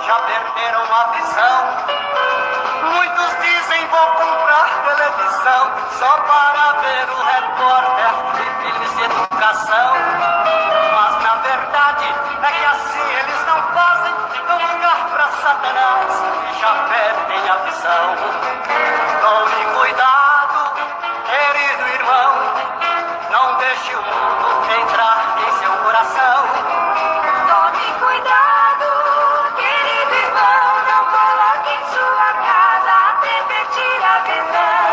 já perderam a visão. Muitos dizem vou comprar televisão só para ver o repórter de filmes de educação. Mas na verdade é que assim eles não fazem, dão lugar para Satanás e já perdem a visão. Tome cuidado, querido irmão, não deixe o mundo entrar em seu coração. Tome cuidado, querido irmão, não coloque em sua casa a TV tira a visão.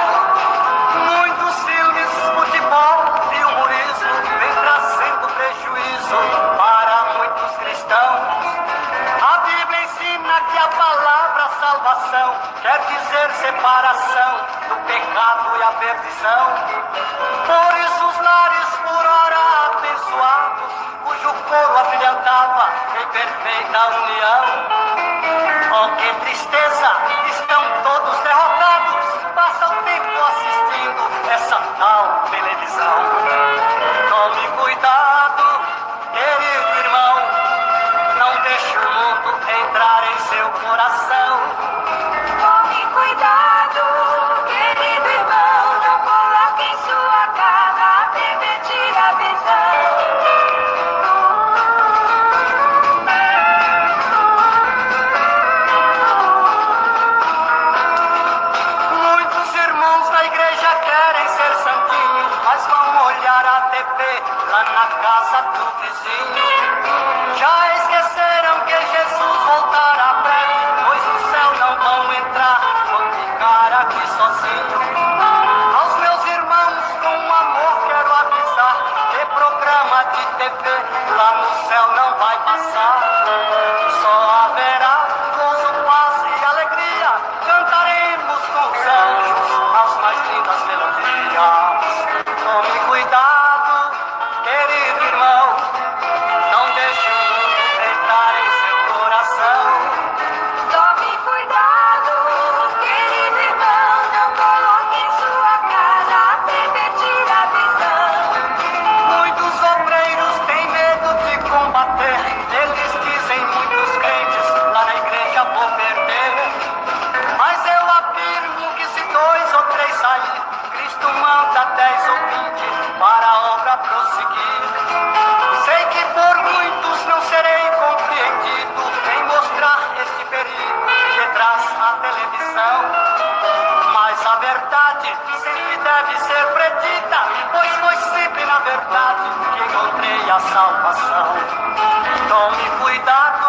Muitos filmes, futebol e humorismo vem trazendo prejuízo para muitos cristãos. A Bíblia ensina que a palavra salvação quer dizer separação do pecado e a perdição. Por isso os lares por hora abençoados, cujo coro abrilhantava em perfeita união. Oh, que tristeza, estão todos derrotados, passa o tempo assistindo essa tal televisão. Tome cuidado, querido irmão, não deixe o mundo entrar em seu coração. Tome cuidado, querido irmão, não coloque em sua casa a TV tira a visão. Muitos irmãos da igreja querem ser santinhos, mas vão olhar a TV lá na casa do vizinho. Já esqueceram que Jesus voltará breve, pois no céu não vão entrar, vão ficar aqui sozinhos. Aos meus irmãos com amor quero avisar que programa de TV lá no céu não vai passar. Só haverá gozo, paz e alegria, cantaremos com os anjos as mais lindas melodias. Tome cuidado, querido irmão, não deixe o mundo entrar em seu coração. Tome cuidado, querido irmão, não coloque em sua casa a TV tira a visão. Muitos obreiros têm medo de combater, eles dizem muitos crentes lá na igreja vou perder. Mas eu afirmo que se 2 ou 3 sair, Cristo manda 10 ou 20 para a obra prosseguir. Sei que por muitos não serei compreendido em mostrar este perigo que traz a televisão. Mas a verdade sempre deve ser predita, pois foi sempre na verdade que encontrei a salvação. Tome cuidado,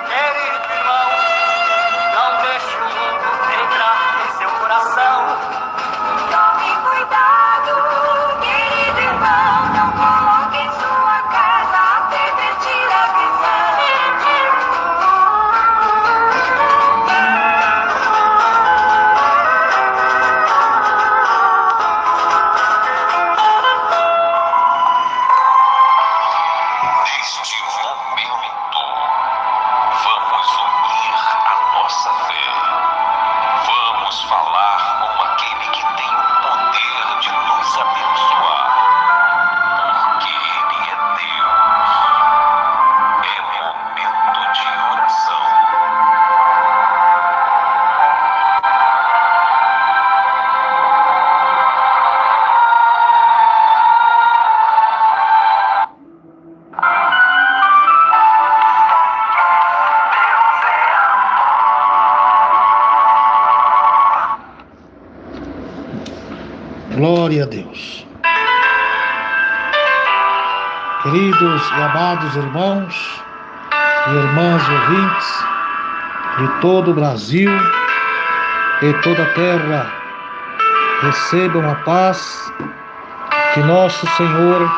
querido irmão, não deixe o mundo entrar em seu coração. Tome cuidado, querido irmão, não coloque em sua casa a TV tira a visão. Neste momento, vamos unir a nossa fé. Vamos falar com aquele que tem o poder de nos abençoar. Porque Ele é Deus. É momento de oração. Glória a Deus. Queridos e amados irmãos e irmãs ouvintes de todo o Brasil e toda a terra, recebam a paz de nosso Senhor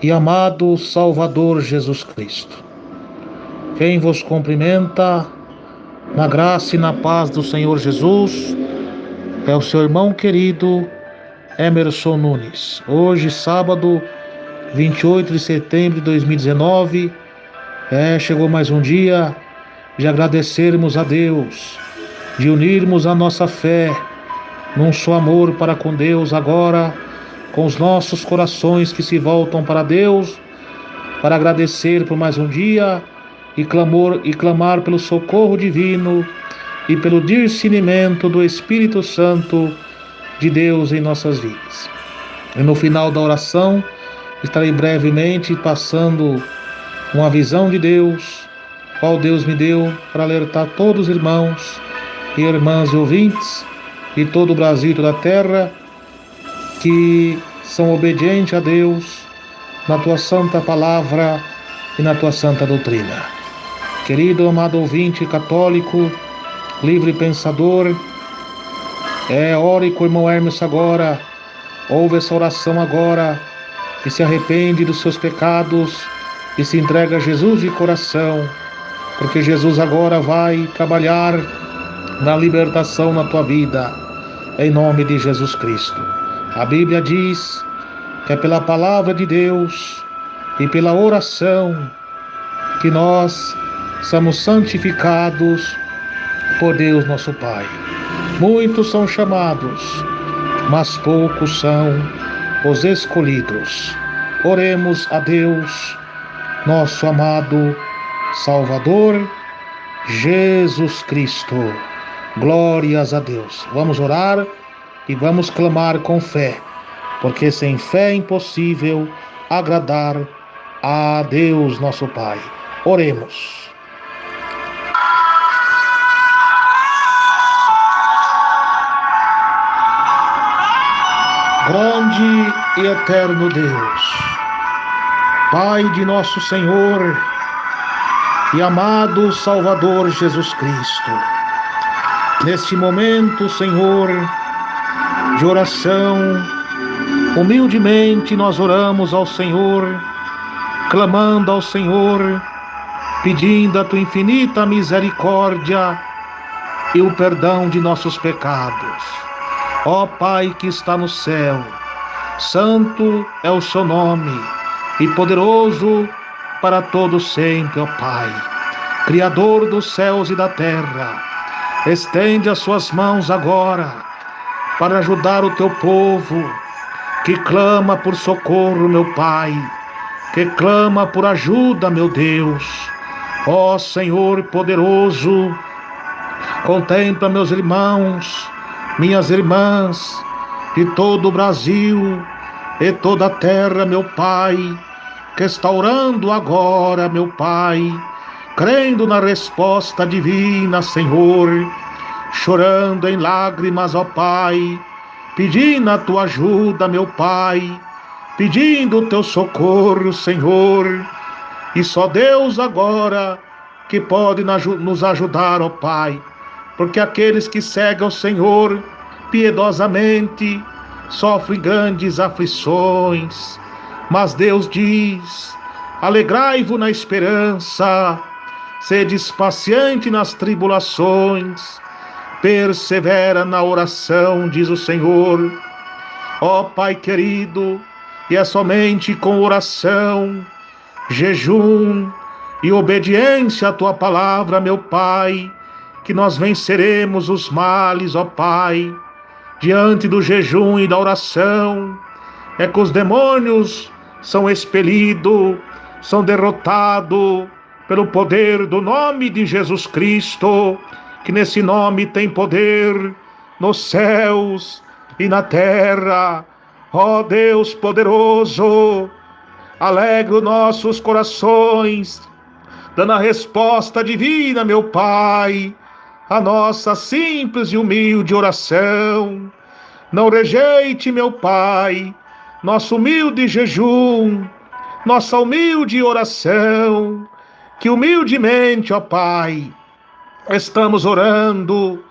e amado Salvador Jesus Cristo. Quem vos cumprimenta na graça e na paz do Senhor Jesus é o seu irmão querido Emerson Nunes. Hoje, sábado, 28 de setembro de 2019, chegou mais um dia de agradecermos a Deus, de unirmos a nossa fé num só amor para com Deus agora, com os nossos corações que se voltam para Deus, para agradecer por mais um dia e clamar pelo socorro divino e pelo discernimento do Espírito Santo de Deus em nossas vidas. E no final da oração, estarei brevemente passando uma visão de Deus, qual Deus me deu para alertar todos os irmãos e irmãs e ouvintes de todo o Brasil e toda a terra que são obedientes a Deus na tua santa palavra e na tua santa doutrina. Querido amado ouvinte católico, livre pensador, ore com o irmão Hermes agora, ouve essa oração agora e se arrepende dos seus pecados e se entrega a Jesus de coração, porque Jesus agora vai trabalhar na libertação na tua vida, em nome de Jesus Cristo. A Bíblia diz que é pela palavra de Deus e pela oração que nós somos santificados por Deus nosso Pai. Muitos são chamados, mas poucos são os escolhidos. Oremos a Deus, nosso amado Salvador, Jesus Cristo. Glórias a Deus. Vamos orar e vamos clamar com fé, porque sem fé é impossível agradar a Deus nosso Pai. Oremos. Grande e eterno Deus, Pai de nosso Senhor e amado Salvador Jesus Cristo, neste momento, Senhor, de oração, humildemente nós oramos ao Senhor, clamando ao Senhor, pedindo a tua infinita misericórdia e o perdão de nossos pecados. Ó Pai que está no céu, santo é o seu nome e poderoso para todo sempre, ó Pai, Criador dos céus e da terra. Estende as suas mãos agora para ajudar o teu povo que clama por socorro, meu Pai, que clama por ajuda, meu Deus. Ó Senhor poderoso, contempla meus irmãos, minhas irmãs de todo o Brasil e toda a terra, meu Pai, que está orando agora, meu Pai, crendo na resposta divina, Senhor, chorando em lágrimas, ó Pai, pedindo a tua ajuda, meu Pai, pedindo o teu socorro, Senhor, e só Deus agora que pode nos ajudar, ó Pai, porque aqueles que seguem ao Senhor piedosamente sofrem grandes aflições, mas Deus diz: alegrai-vos na esperança, sedes paciente nas tribulações, persevera na oração, diz o Senhor. Ó Pai querido, e é somente com oração, jejum e obediência à tua palavra, meu Pai, que nós venceremos os males, ó Pai. Diante do jejum e da oração, é que os demônios são expelidos, são derrotados pelo poder do nome de Jesus Cristo, que nesse nome tem poder nos céus e na terra. Ó Deus poderoso, alegra os nossos corações, dando a resposta divina, meu Pai, a nossa simples e humilde oração. Não rejeite, meu Pai, nosso humilde jejum, nossa humilde oração, que humildemente, ó Pai, estamos orando,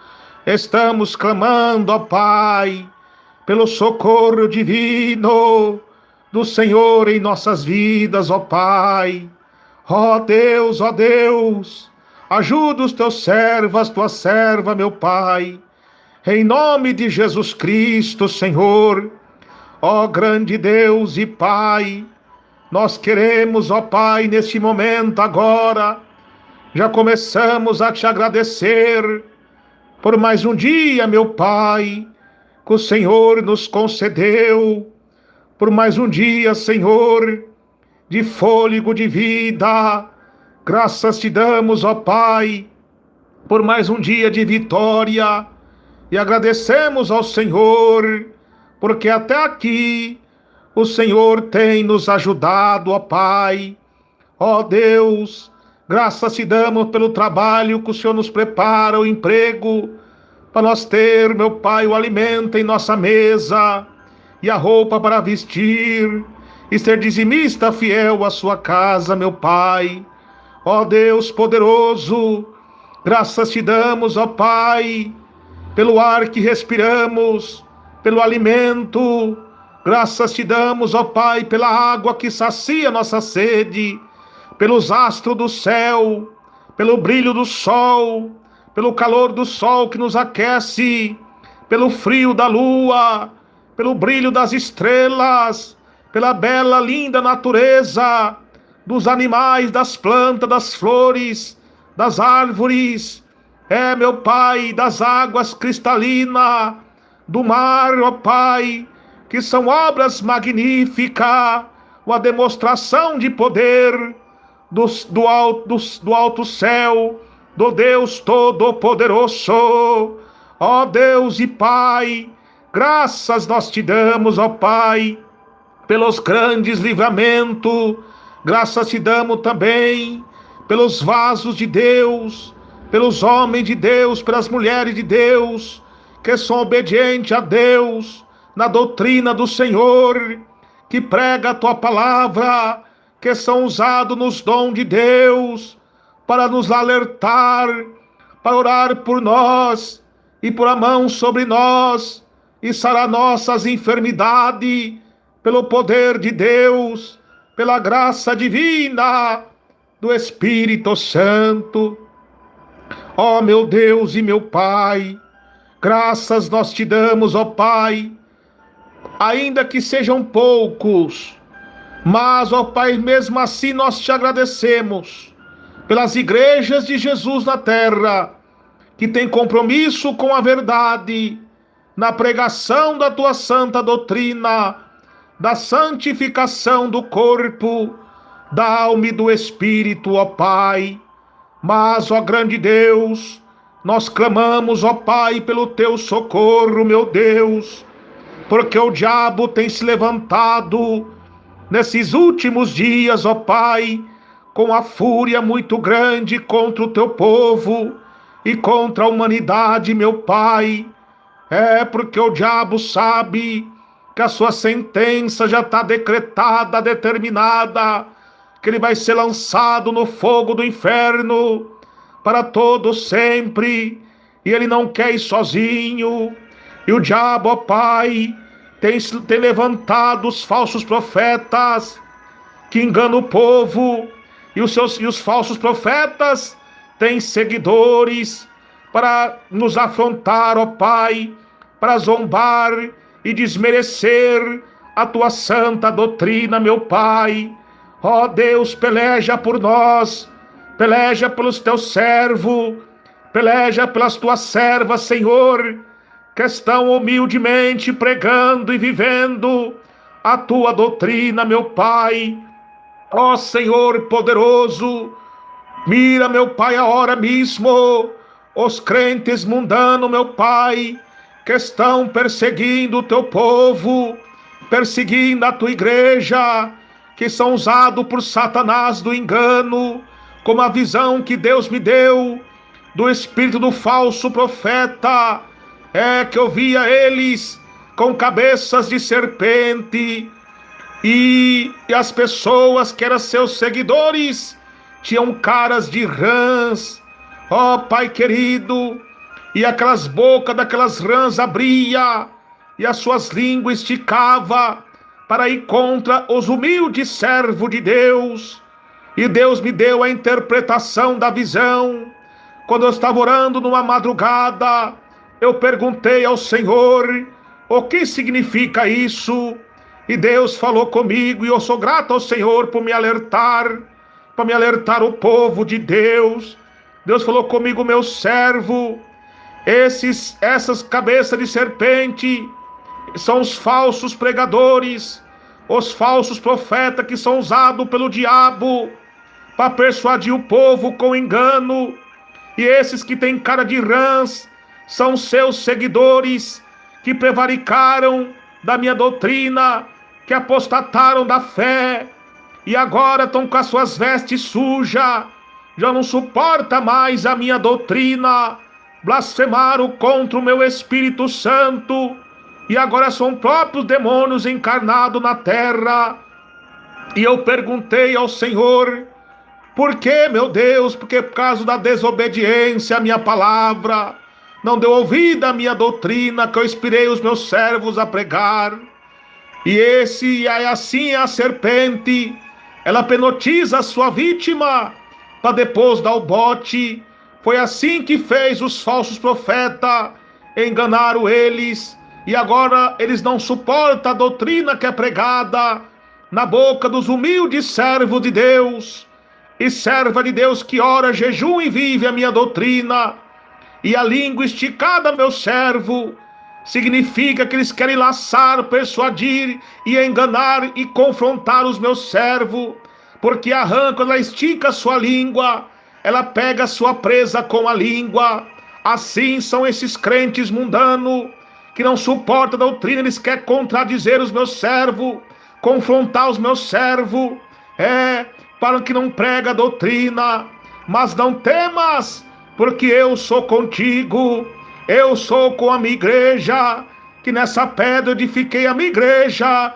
estamos clamando, ó Pai, pelo socorro divino do Senhor em nossas vidas, ó Pai. Ó Deus, ajuda os teus servos, tua serva, meu Pai, em nome de Jesus Cristo, Senhor. Ó grande Deus e Pai, nós queremos, ó Pai, neste momento agora, já começamos a te agradecer por mais um dia, meu Pai, que o Senhor nos concedeu, por mais um dia, Senhor, de fôlego de vida, Graças te damos, ó Pai, por mais um dia de vitória, e agradecemos ao Senhor, porque até aqui o Senhor tem nos ajudado, ó Pai. Ó Deus, graças te damos pelo trabalho que o Senhor nos prepara, o emprego, para nós ter, meu Pai, o alimento em nossa mesa e a roupa para vestir, e ser dizimista fiel à sua casa, meu Pai. Ó Deus poderoso, graças te damos, ó Pai, pelo ar que respiramos, pelo alimento. Graças te damos, ó Pai, pela água que sacia nossa sede, pelos astros do céu, pelo brilho do sol, pelo calor do sol que nos aquece, pelo frio da lua, pelo brilho das estrelas, pela bela, linda natureza, dos animais, das plantas, das flores, das árvores, meu Pai, das águas cristalinas, do mar, ó Pai, que são obras magníficas, uma demonstração de poder do alto céu, do Deus Todo-Poderoso. Ó Deus e Pai, graças nós te damos, ó Pai, pelos grandes livramentos. Graças te damos também pelos vasos de Deus, pelos homens de Deus, pelas mulheres de Deus, que são obedientes a Deus, na doutrina do Senhor, que prega a tua palavra, que são usados nos dons de Deus, para nos alertar, para orar por nós, e por a mão sobre nós, e sarar nossas enfermidades, pelo poder de Deus, pela graça divina do Espírito Santo. Ó meu Deus e meu Pai, graças nós te damos, ó Pai, ainda que sejam poucos, mas, ó Pai, mesmo assim nós te agradecemos pelas igrejas de Jesus na terra, que tem compromisso com a verdade, na pregação da tua santa doutrina, da santificação do corpo, da alma e do espírito, ó Pai. Mas, ó grande Deus, nós clamamos, ó Pai, pelo teu socorro, meu Deus, porque o diabo tem se levantado nesses últimos dias, ó Pai, com a fúria muito grande contra o teu povo e contra a humanidade, meu Pai. Porque o diabo sabe que a sua sentença já está decretada, determinada, que ele vai ser lançado no fogo do inferno para todo sempre, e ele não quer ir sozinho. E o diabo, ó Pai, tem levantado os falsos profetas que enganam o povo, e os falsos profetas têm seguidores para nos afrontar, ó Pai, para zombar e desmerecer a tua santa doutrina, meu Pai. Ó Deus, peleja por nós, peleja pelos teus servos, peleja pelas tuas servas, Senhor, que estão humildemente pregando e vivendo a tua doutrina, meu Pai. Ó Senhor poderoso, mira, meu Pai, a hora mesmo os crentes mundanos, meu Pai, que estão perseguindo o teu povo, perseguindo a tua igreja, que são usados por Satanás do engano, como a visão que Deus me deu do espírito do falso profeta, que eu via eles com cabeças de serpente, e as pessoas que eram seus seguidores tinham caras de rãs, ó Pai querido, e aquelas bocas daquelas rãs abria, e as suas línguas esticava para ir contra os humildes servos de Deus. E Deus me deu a interpretação da visão. Quando eu estava orando numa madrugada, eu perguntei ao Senhor o que significa isso, e Deus falou comigo, e eu sou grato ao Senhor por me alertar, para me alertar o povo de Deus. Deus falou comigo: meu servo, essas cabeças de serpente são os falsos pregadores, os falsos profetas que são usados pelo diabo para persuadir o povo com engano. E esses que têm cara de rãs são seus seguidores, que prevaricaram da minha doutrina, que apostataram da fé, e agora estão com as suas vestes sujas, já não suporta mais a minha doutrina, blasfemaram contra o meu Espírito Santo, e agora são próprios demônios encarnados na terra. E eu perguntei ao Senhor: por que, meu Deus? Porque por causa da desobediência à minha palavra, não deu ouvido à minha doutrina que eu inspirei os meus servos a pregar. E assim é a serpente, ela hipnotiza a sua vítima para depois dar o bote. Foi assim que fez os falsos profetas, enganaram eles, e agora eles não suportam a doutrina que é pregada na boca dos humildes servos de Deus e serva de Deus que ora, jejum e vive a minha doutrina. E a língua esticada, meu servo, significa que eles querem laçar, persuadir e enganar e confrontar os meus servos, porque a rã, quando ela estica a sua língua, ela pega a sua presa com a língua. Assim são esses crentes mundanos, que não suportam a doutrina, eles querem contradizer os meus servos, confrontar os meus servos, para que não prega a doutrina. Mas não temas, porque eu sou contigo, eu sou com a minha igreja, que nessa pedra edifiquei a minha igreja,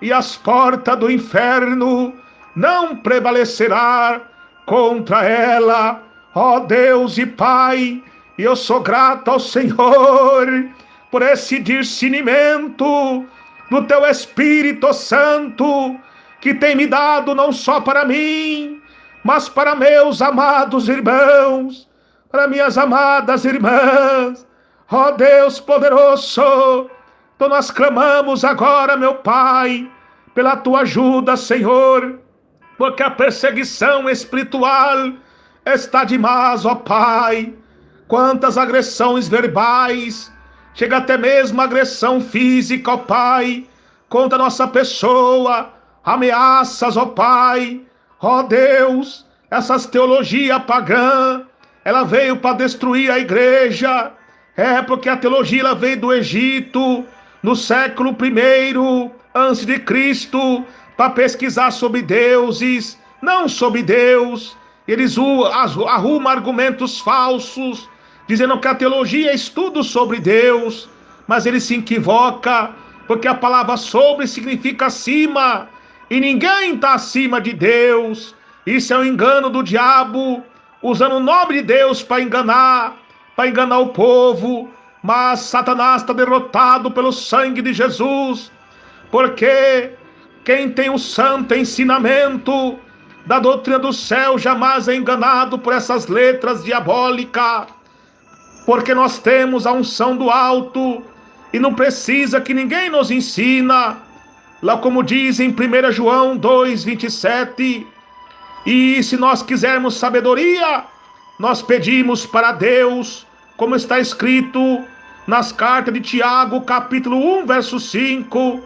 e as portas do inferno não prevalecerá contra ela. Ó Deus e Pai, e eu sou grato ao Senhor por esse discernimento do teu Espírito Santo, que tem me dado não só para mim, mas para meus amados irmãos, para minhas amadas irmãs. Ó Deus poderoso, então nós clamamos agora, meu Pai, pela tua ajuda, Senhor, porque a perseguição espiritual está demais, ó Pai. Quantas agressões verbais, chega até mesmo agressão física, ó Pai, contra a nossa pessoa, ameaças, ó Pai. Ó Deus, essas teologias pagã, ela veio para destruir a igreja. Porque a teologia ela veio do Egito, no século I antes de Cristo, para pesquisar sobre deuses, não sobre Deus. Eles arrumam argumentos falsos, dizendo que a teologia é estudo sobre Deus, mas eles se equivocam, porque a palavra sobre significa acima, e ninguém está acima de Deus. Isso é um engano do diabo, usando o nome de Deus para enganar o povo. Mas Satanás está derrotado pelo sangue de Jesus, porque quem tem o santo ensinamento da doutrina do céu jamais é enganado por essas letras diabólicas, porque nós temos a unção do alto e não precisa que ninguém nos ensina. Lá como diz em 1 João 2:27, e se nós quisermos sabedoria, nós pedimos para Deus, como está escrito nas cartas de Tiago, capítulo 1, verso 5,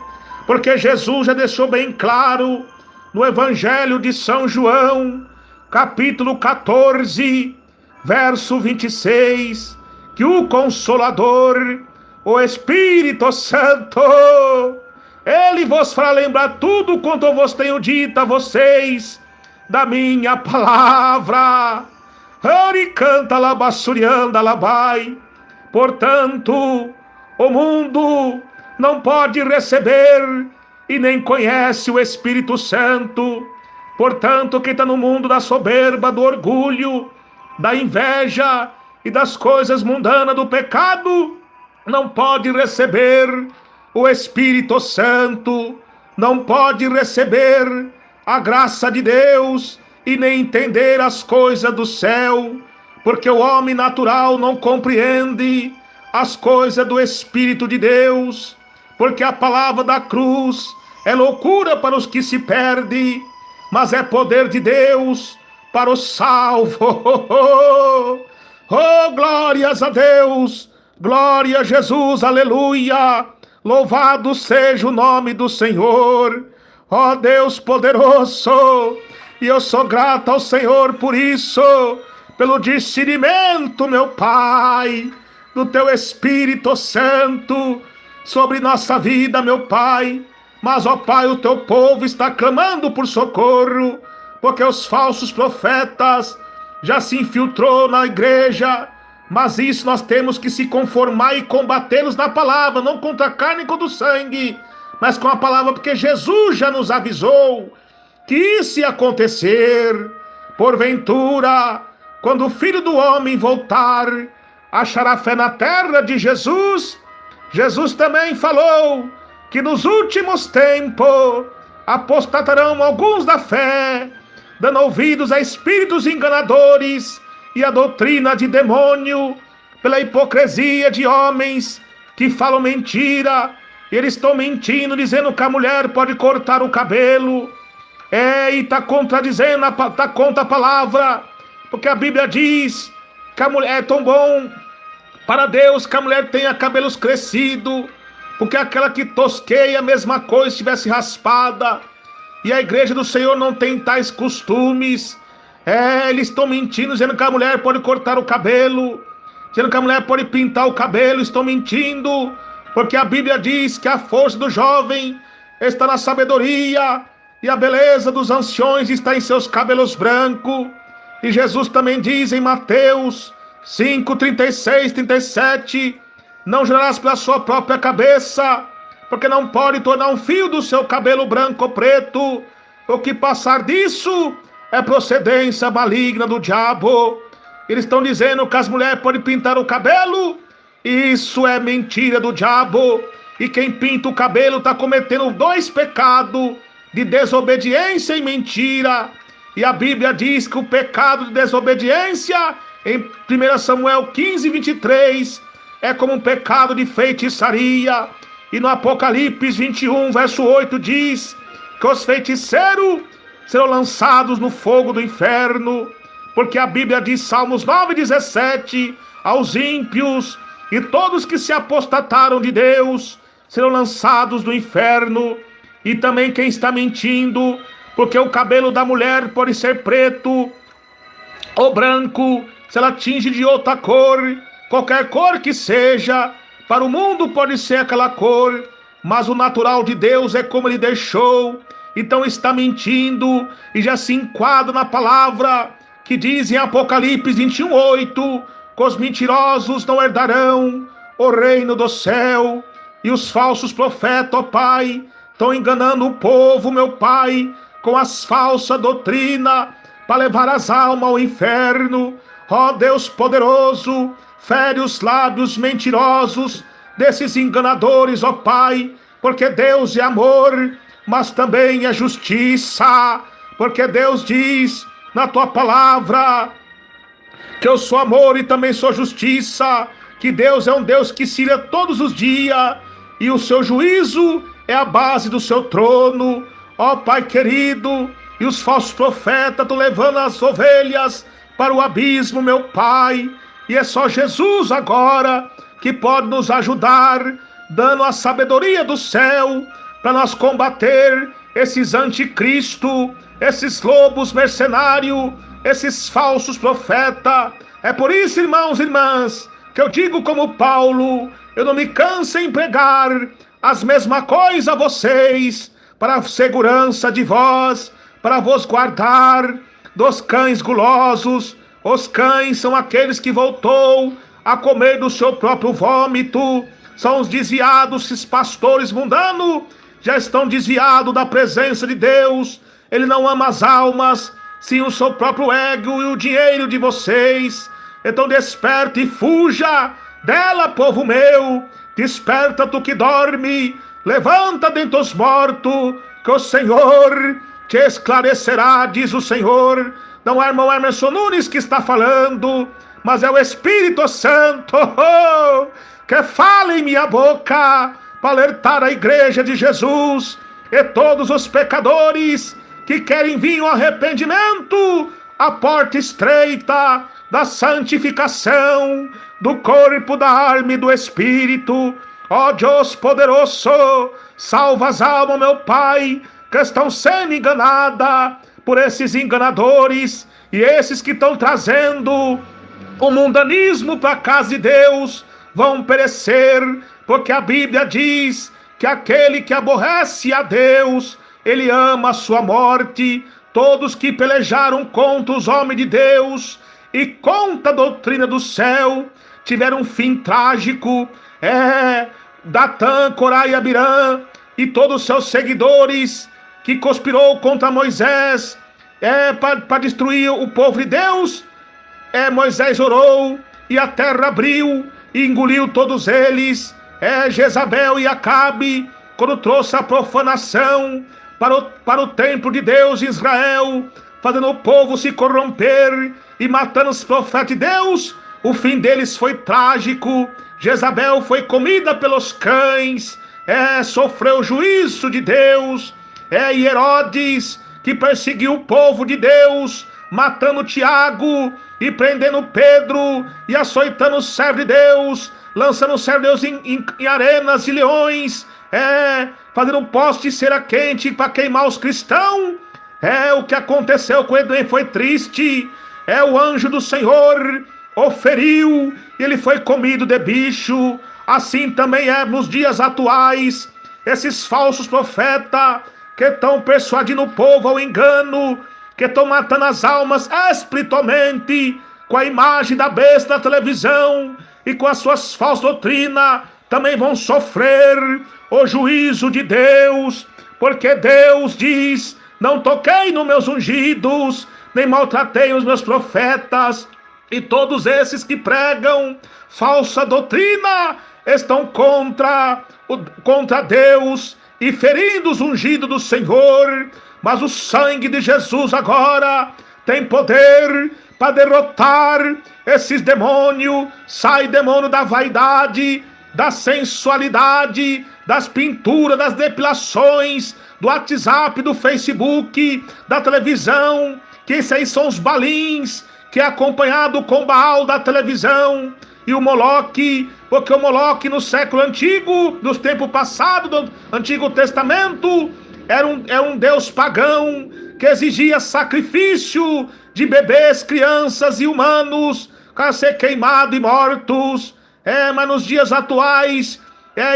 porque Jesus já deixou bem claro no Evangelho de São João, capítulo 14, verso 26, que o Consolador, o Espírito Santo, ele vos fará lembrar tudo quanto eu vos tenho dito a vocês da minha palavra. Aricanta labassurianda labai. Portanto, o mundo não pode receber e nem conhece o Espírito Santo. Portanto, quem está no mundo da soberba, do orgulho, da inveja e das coisas mundanas do pecado, não pode receber o Espírito Santo, não pode receber a graça de Deus e nem entender as coisas do céu, porque o homem natural não compreende as coisas do Espírito de Deus, porque a palavra da cruz é loucura para os que se perdem, mas é poder de Deus para os salvos. Oh, glórias a Deus, glória a Jesus, aleluia. Louvado seja o nome do Senhor. Ó Deus poderoso, E eu sou grato ao Senhor por isso, pelo discernimento, meu Pai, do Teu Espírito Santo sobre nossa vida, meu Pai. Mas, ó Pai, o Teu povo está clamando por socorro, porque os falsos profetas já se infiltrou na igreja. Mas isso nós temos que se conformar e combatê-los na palavra, não contra a carne e contra o sangue, mas com a palavra, porque Jesus já nos avisou que se acontecer, porventura, quando o Filho do Homem voltar, achará fé na terra de Jesus. Jesus também falou que nos últimos tempos apostatarão alguns da fé, dando ouvidos a espíritos enganadores e a doutrina de demônio, pela hipocrisia de homens que falam mentira. Eles estão mentindo, dizendo que a mulher pode cortar o cabelo. E está contradizendo, está contra a palavra, porque a Bíblia diz que a mulher é tão bom para Deus que a mulher tenha cabelos crescidos, porque aquela que tosqueia a mesma coisa estivesse raspada. E a igreja do Senhor não tem tais costumes. Eles estão mentindo, dizendo que a mulher pode cortar o cabelo, dizendo que a mulher pode pintar o cabelo. Estão mentindo, porque a Bíblia diz que a força do jovem está na sabedoria, e a beleza dos anciões está em seus cabelos brancos. E Jesus também diz em Mateus 5, 36, 37, não jurarás pela sua própria cabeça, porque não pode tornar um fio do seu cabelo branco ou preto. O que passar disso é procedência maligna do diabo. Eles estão dizendo que as mulheres podem pintar o cabelo. Isso é mentira do diabo. E quem pinta o cabelo está cometendo 2 pecados, de desobediência e mentira. E a Bíblia diz que o pecado de desobediência, em 1 Samuel 15, 23, é como um pecado de feitiçaria. E no Apocalipse 21, verso 8, diz que os feiticeiros serão lançados no fogo do inferno. Porque a Bíblia diz, Salmos 9, 17, aos ímpios e todos que se apostataram de Deus serão lançados no inferno. E também quem está mentindo, porque o cabelo da mulher pode ser preto ou branco, se ela tinge de outra cor, qualquer cor que seja, para o mundo pode ser aquela cor, mas o natural de Deus é como Ele deixou. Então está mentindo e já se enquadra na palavra que diz em Apocalipse 21, 8, que os mentirosos não herdarão o reino do céu. E os falsos profetas, ó Pai, estão enganando o povo, meu Pai, com as falsas doutrinas, para levar as almas ao inferno. Ó Deus poderoso, fere os lábios mentirosos desses enganadores, ó Pai, porque Deus é amor, mas também é justiça, porque Deus diz na Tua palavra que eu sou amor e também sou justiça, que Deus é um Deus que se ira todos os dias, e o seu juízo é a base do seu trono. Ó Pai querido, e os falsos profetas estão levando as ovelhas para o abismo, meu Pai, e é só Jesus agora que pode nos ajudar, dando a sabedoria do céu, para nós combater esses anticristo, esses lobos mercenários, esses falsos profetas. É por isso, irmãos e irmãs, que eu digo como Paulo, eu não me canso em pregar as mesmas coisas a vocês, para a segurança de vós, para vos guardar dos cães gulosos. Os cães são aqueles que voltou a comer do seu próprio vômito, são os desviados. Esses pastores mundanos já estão desviados da presença de Deus. Ele não ama as almas, sim o seu próprio ego e o dinheiro de vocês. Então desperta e fuja dela, povo meu. Desperta, tu que dorme, levanta dentre os mortos, que o Senhor te esclarecerá, diz o Senhor. Não é irmão Emerson Nunes que está falando, mas é o Espírito Santo que fala em minha boca, para alertar a igreja de Jesus e todos os pecadores que querem vir ao arrependimento, a porta estreita da santificação do corpo, da alma e do Espírito. Ó Deus poderoso, salva as almas, meu Pai, que estão sendo enganadas por esses enganadores e esses que estão trazendo o mundanismo para a casa de Deus vão perecer, porque a Bíblia diz que aquele que aborrece a Deus, ele ama a sua morte. Todos que pelejaram contra os homens de Deus e contra a doutrina do céu tiveram um fim trágico. Datã, Corá e Abirã e todos os seus seguidores que conspirou contra Moisés para destruir o povo de Deus. Moisés orou e a terra abriu e engoliu todos eles. Jezabel e Acabe, quando trouxe a profanação para o templo de Deus em Israel, fazendo o povo se corromper e matando os profetas de Deus, o fim deles foi trágico. Jezabel foi comida pelos cães, sofreu o juízo de Deus. E Herodes, que perseguiu o povo de Deus, matando Tiago e prendendo Pedro e açoitando o servo de Deus, lançando o servo de Deus em arenas de leões, fazendo um poste de cera quente para queimar os cristãos. O que aconteceu com ele foi triste. O anjo do Senhor o feriu e ele foi comido de bicho. Assim também nos dias atuais, esses falsos profetas que estão persuadindo o povo ao engano, que estão matando as almas espiritualmente com a imagem da besta da televisão e com as suas falsas doutrinas, também vão sofrer o juízo de Deus, porque Deus diz: não toquei nos meus ungidos, nem maltratei os meus profetas. E todos esses que pregam falsa doutrina estão contra Deus e ferindo os ungidos do Senhor. Mas o sangue de Jesus agora tem poder para derrotar esses demônios. Sai demônio da vaidade, da sensualidade, das pinturas, das depilações, do WhatsApp, do Facebook, da televisão, que esses aí são os balins, que é acompanhado com Baal da televisão, e o Moloque, porque o Moloque no século antigo, nos tempos passados do Antigo Testamento, era um deus pagão que exigia sacrifício de bebês, crianças e humanos para ser queimados e mortos. Mas nos dias atuais,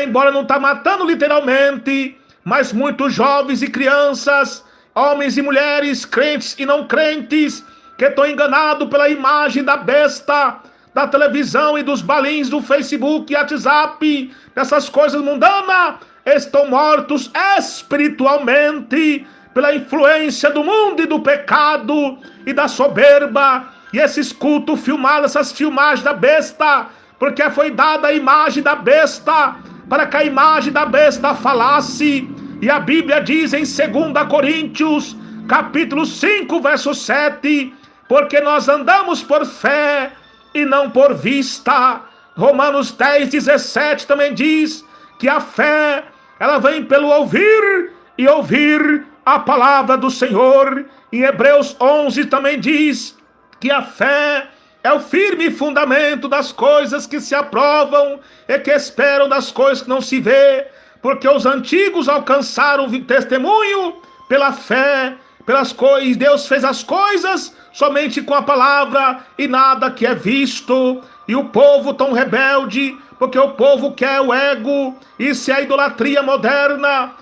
embora não está matando literalmente, mas muitos jovens e crianças, homens e mulheres, crentes e não crentes, que estão enganados pela imagem da besta, da televisão e dos balins do Facebook e WhatsApp, dessas coisas mundanas, estão mortos espiritualmente pela influência do mundo e do pecado e da soberba. E esses cultos filmaram essas filmagens da besta, porque foi dada a imagem da besta, para que a imagem da besta falasse. E a Bíblia diz em 2 Coríntios, capítulo 5, verso 7, porque nós andamos por fé e não por vista. Romanos 10, 17 também diz que a fé, ela vem pelo ouvir e ouvir a palavra do Senhor. Em Hebreus 11 também diz que a fé é o firme fundamento das coisas que se aprovam e que esperam das coisas que não se vê, porque os antigos alcançaram testemunho pela fé, pelas coisas. Deus fez as coisas somente com a palavra e nada que é visto. E o povo tão rebelde, porque o povo quer o ego. Isso é a idolatria moderna,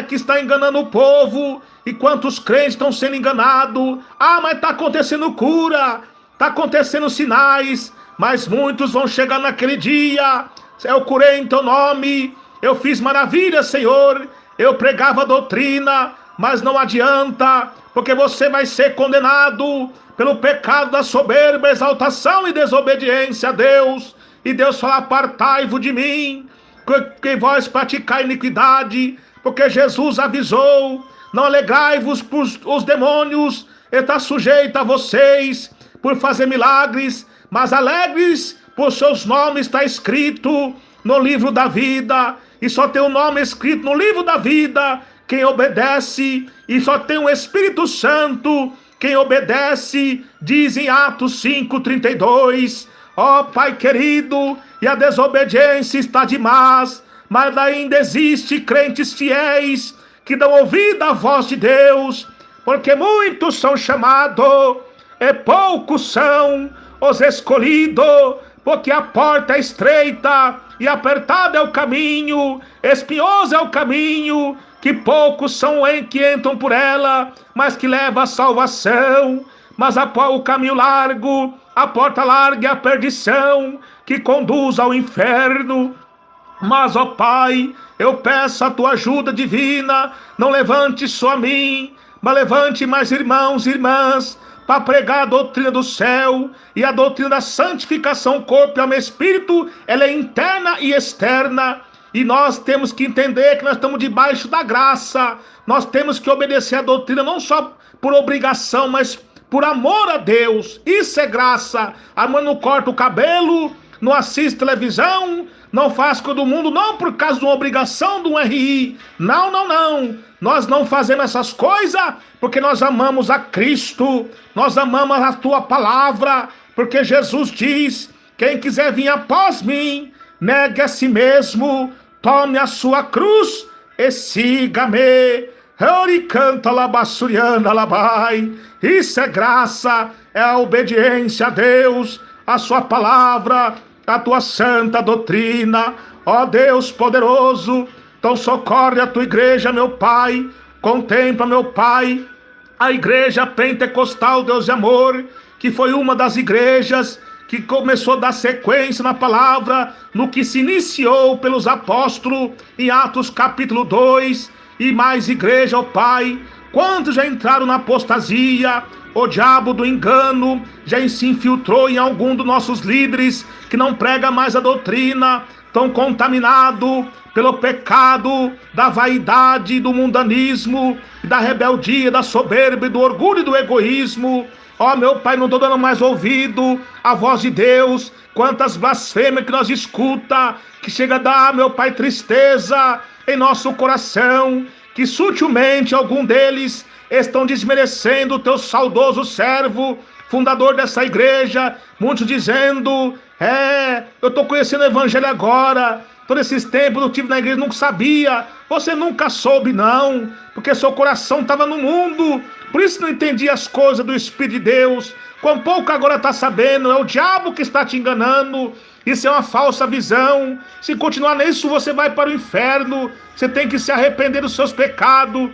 que está enganando o povo. E quantos crentes estão sendo enganados? Mas está acontecendo cura, está acontecendo sinais, mas muitos vão chegar naquele dia: eu curei em teu nome, eu fiz maravilha, Senhor, eu pregava a doutrina, mas não adianta, porque você vai ser condenado pelo pecado da soberba, exaltação e desobediência a Deus. E Deus fala: apartai-vos de mim, que vós praticai iniquidade, porque Jesus avisou: não alegrai-vos por os demônios, está sujeito a vocês por fazer milagres, mas alegres por seus nomes está escrito no livro da vida. E só tem o nome escrito no livro da vida quem obedece, e só tem o Espírito Santo quem obedece, diz em Atos 5:32. Pai querido, e a desobediência está demais, mas ainda existe crentes fiéis que dão ouvido à voz de Deus, porque muitos são chamados, e poucos são os escolhidos, porque a porta é estreita e apertado é o caminho, espinhoso é o caminho, que poucos são que entram por ela, mas que leva a salvação. Mas o caminho largo, a porta larga é a perdição, que conduz ao inferno. Mas, ó Pai, eu peço a tua ajuda divina, não levante só a mim, mas levante mais irmãos e irmãs, para pregar a doutrina do céu e a doutrina da santificação, corpo e alma e espírito. Ela é interna e externa, e nós temos que entender que nós estamos debaixo da graça. Nós temos que obedecer a doutrina não só por obrigação, mas por amor a Deus. Isso é graça. A mãe não corta o cabelo, não assiste televisão, não faz coisa do mundo, não por causa de uma obrigação de um RI. Não, não, não. Nós não fazemos essas coisas porque nós amamos a Cristo, nós amamos a tua palavra, porque Jesus diz: quem quiser vir após mim, negue a si mesmo, tome a sua cruz e siga-me. Canta labassuriana labai. Isso é graça, é a obediência a Deus, a sua palavra, a tua santa doutrina. Ó Deus poderoso, então socorre a tua igreja, meu Pai. Contempla, meu Pai, a igreja pentecostal, Deus de amor, que foi uma das igrejas que começou a dar sequência na palavra, no que se iniciou pelos apóstolos em Atos capítulo 2, e mais igreja, ó Pai. Quantos já entraram na apostasia? O diabo do engano já se infiltrou em algum dos nossos líderes que não prega mais a doutrina, tão contaminado pelo pecado da vaidade, do mundanismo, da rebeldia, da soberba, do orgulho e do egoísmo. Ó meu Pai, não estou dando mais ouvido à voz de Deus. Quantas blasfêmias que nós escuta, que chega a dar, meu Pai, tristeza em nosso coração, que sutilmente algum deles estão desmerecendo o teu saudoso servo, fundador dessa igreja, muitos dizendo: eu estou conhecendo o evangelho agora, todos esses tempos eu estive na igreja, nunca sabia. Você nunca soube não, porque seu coração estava no mundo, por isso não entendia as coisas do Espírito de Deus. Quão pouco agora está sabendo, é o diabo que está te enganando. Isso é uma falsa visão. Se continuar nisso, você vai para o inferno. Você tem que se arrepender dos seus pecados.